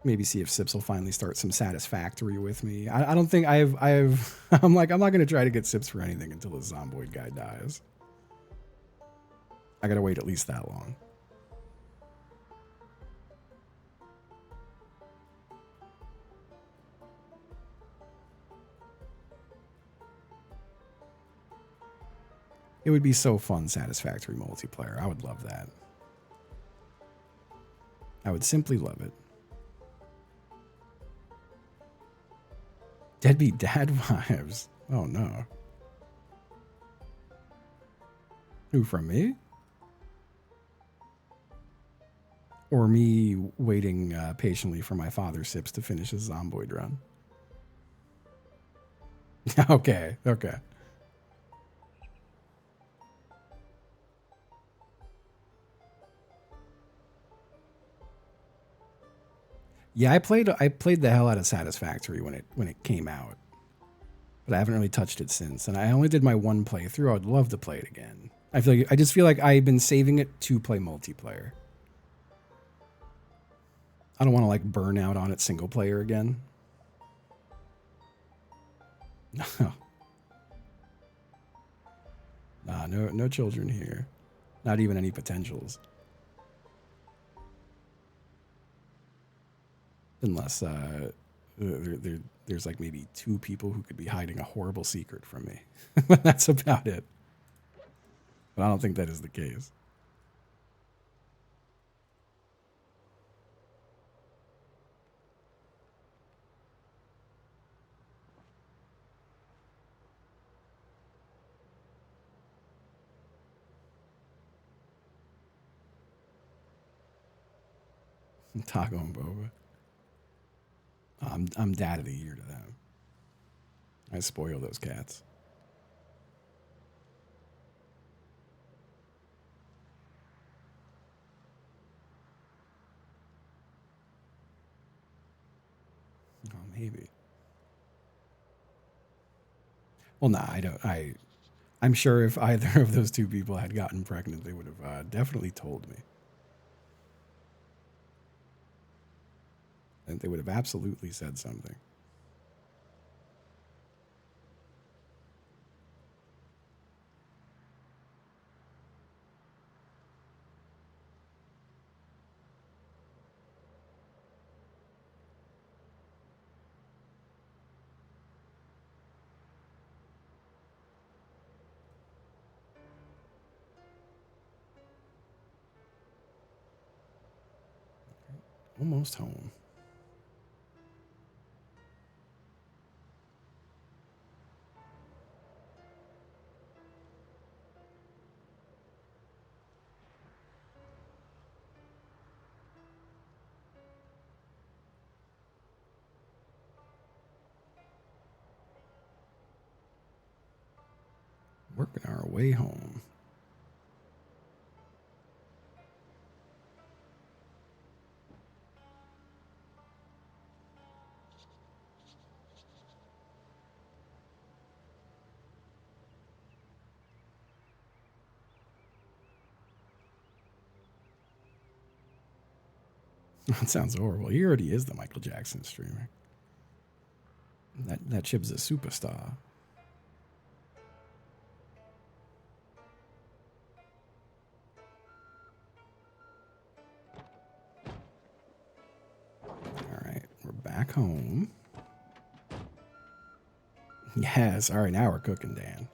Maybe see if Sips will finally start some Satisfactory with me. I don't think I'm not going to try to get Sips for anything until the Zomboid guy dies. I got to wait at least that long. It would be so fun, Satisfactory multiplayer. I would love that. I would simply love it. Deadbeat dad vibes. Oh no. Who, from me? Or me waiting patiently for my father Sips to finish his Zomboid run. Okay. Yeah, I played the hell out of Satisfactory when it came out, but I haven't really touched it since. And I only did my one playthrough. I'd love to play it again. I just feel like I've been saving it to play multiplayer. I don't want to like burn out on it single player again. No, nah, no children here. Not even any potentials. Unless there's like maybe 2 people who could be hiding a horrible secret from me. That's about it. But I don't think that is the case. Taco and Boba. I'm dad of the year to them. I spoil those cats. Oh, maybe. Well, nah, I don't. I'm sure if either of those 2 people had gotten pregnant, they would have definitely told me. And they would have absolutely said something. Almost home. Working our way home. That sounds horrible. He already is the Michael Jackson streamer. That chip's a superstar. All right, we're back home. Yes. All right, now we're cooking, Dan.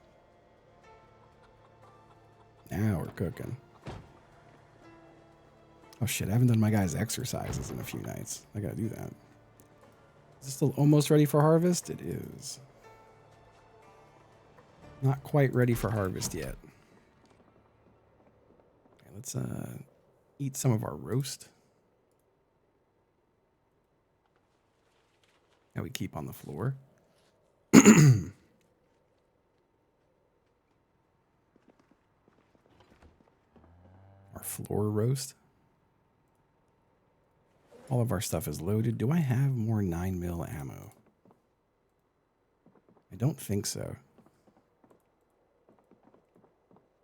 Now we're cooking. Oh shit, I haven't done my guy's exercises in a few nights. I gotta do that. Is it still almost ready for harvest? It is. Not quite ready for harvest yet. Okay, let's eat some of our roast that we keep on the floor. Our floor roast. All of our stuff is loaded. Do I have more 9mm ammo? I don't think so.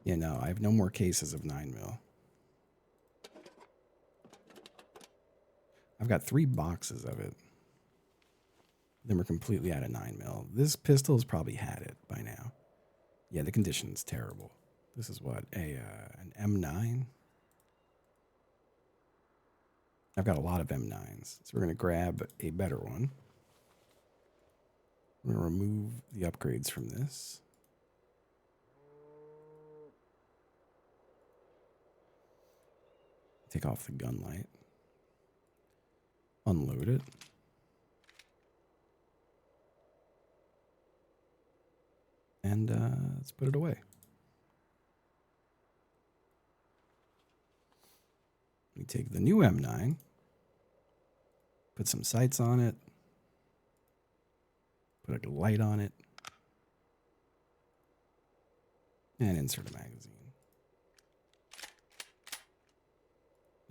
Yeah, no, I have no more cases of 9mm. I've got 3 boxes of it. Then we're completely out of 9mm. This pistol's probably had it by now. Yeah, the condition's terrible. This is what? An M9? I've got a lot of M9s. So we're going to grab a better one. I'm going to remove the upgrades from this. Take off the gun light. Unload it. And let's put it away. We take the new M9, put some sights on it, put a light on it, and insert a magazine.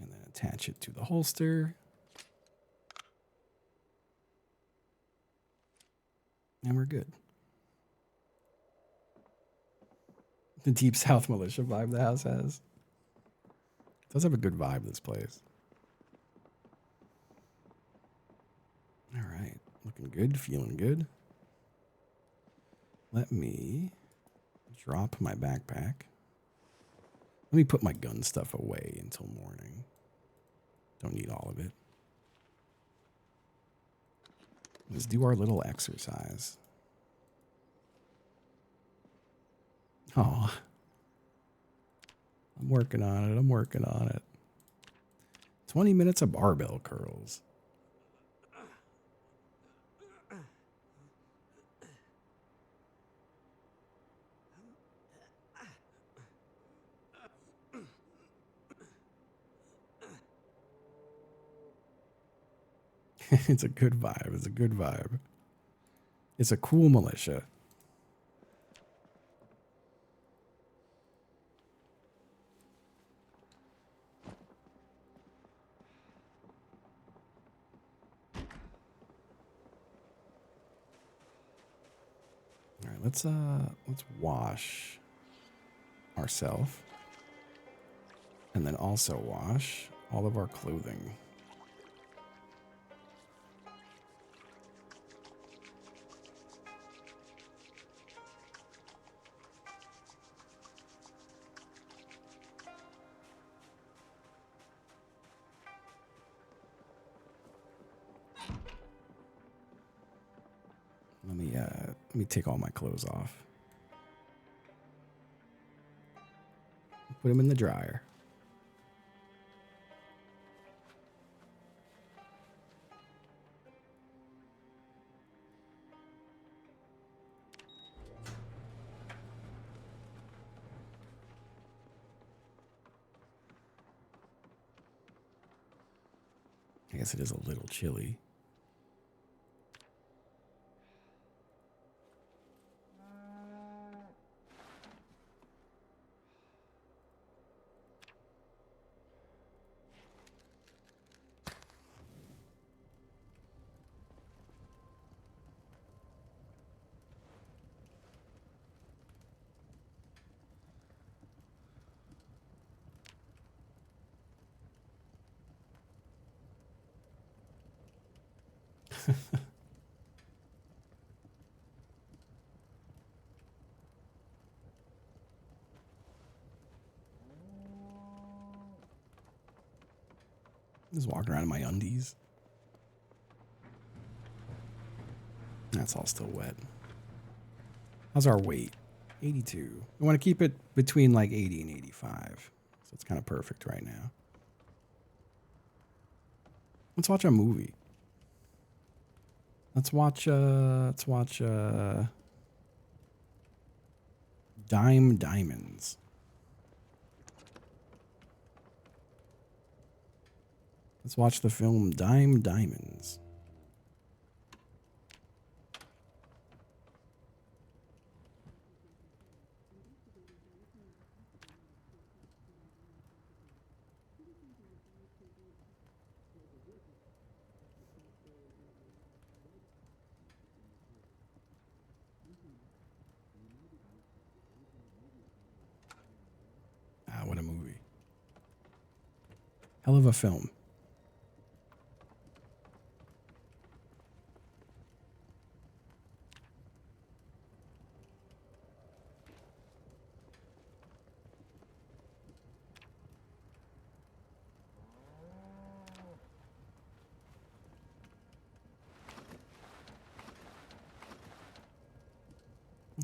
And then attach it to the holster. And we're good. The Deep South Militia vibe the house has. It does have a good vibe, this place. All right. Looking good, feeling good. Let me drop my backpack. Let me put my gun stuff away until morning. Don't need all of it. Let's do our little exercise. Oh, I'm working on it. I'm working on it. 20 minutes of barbell curls. It's a good vibe. It's a good vibe. It's a cool militia. All right, let's wash ourselves, and then also wash all of our clothing. Let me take all my clothes off. Put them in the dryer. I guess it is a little chilly. Just walking around in my undies. That's all still wet. How's our weight? 82. We want to keep it between like 80 and 85. So it's kind of perfect right now. Let's watch a movie. Let's watch Dime Diamonds. Let's watch the film Dime Diamonds. Ah, what a movie. Hell of a film.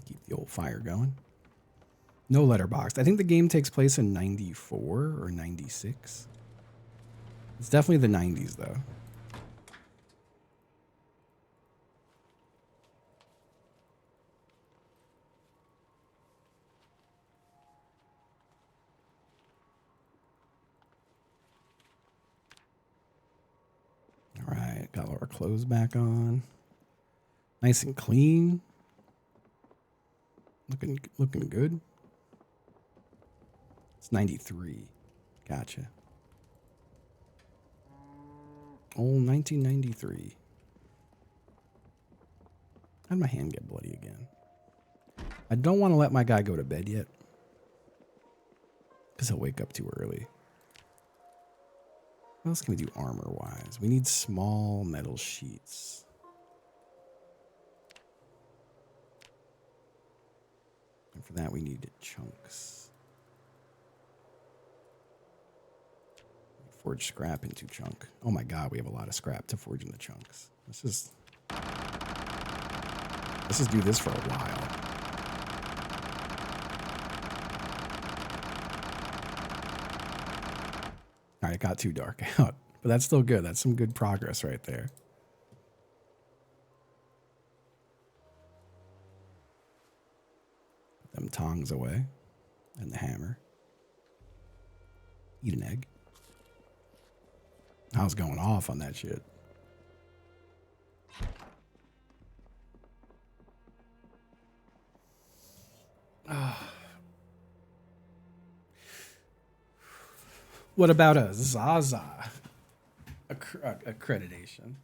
Keep the old fire going. No letterboxd. I think the game takes place in 94 or 96. It's definitely the 90s, though. clothes back on. Nice and clean. Looking good. It's 93. Gotcha. Oh, 1993. How'd my hand get bloody again? I don't want to let my guy go to bed yet, because he'll wake up too early. What else can we do armor-wise? We need small metal sheets. And for that, we need chunks. Forge scrap into chunk. Oh my god, we have a lot of scrap to forge into chunks. Let's just do this for a while. All right, it got too dark out, but that's still good. That's some good progress right there. Put them tongs away and the hammer. Eat an egg. I was going off on that shit. What about a Zaza accreditation?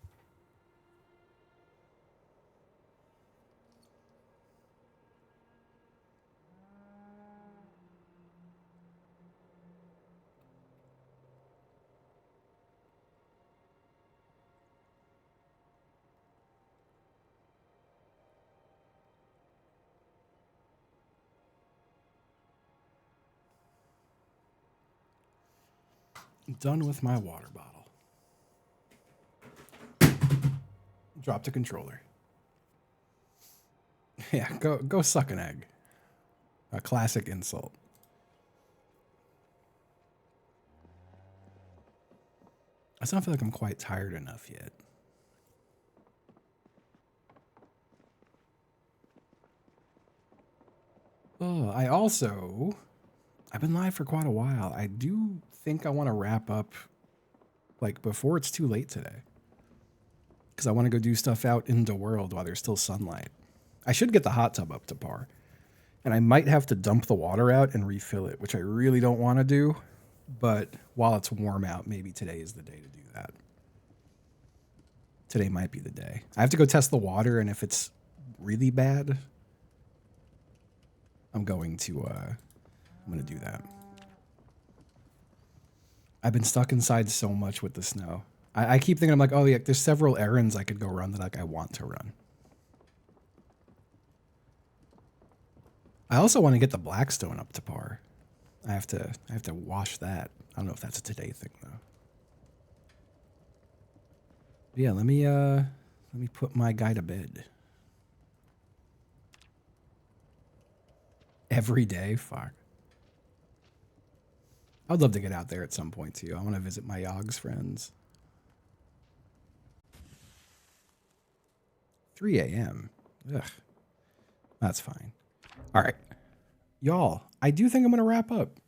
Done with my water bottle. Drop the controller. Yeah, go suck an egg. A classic insult. I still feel like I'm quite tired enough yet. Oh, I've been live for quite a while. I do think I want to wrap up like before it's too late today. Because I want to go do stuff out in the world while there's still sunlight. I should get the hot tub up to par. And I might have to dump the water out and refill it, which I really don't want to do. But while it's warm out, maybe today is the day to do that. Today might be the day. I have to go test the water, and if it's really bad, I'm going to do that. I've been stuck inside so much with the snow. I keep thinking, I'm like, oh yeah, there's several errands I could go run that like I want to run. I also want to get the Blackstone up to par. I have to wash that. I don't know if that's a today thing though. But yeah, let me put my guy to bed. Every day, fuck. I'd love to get out there at some point too. I want to visit my Yogg's friends. 3 a.m. Ugh. That's fine. All right. Y'all, I do think I'm going to wrap up.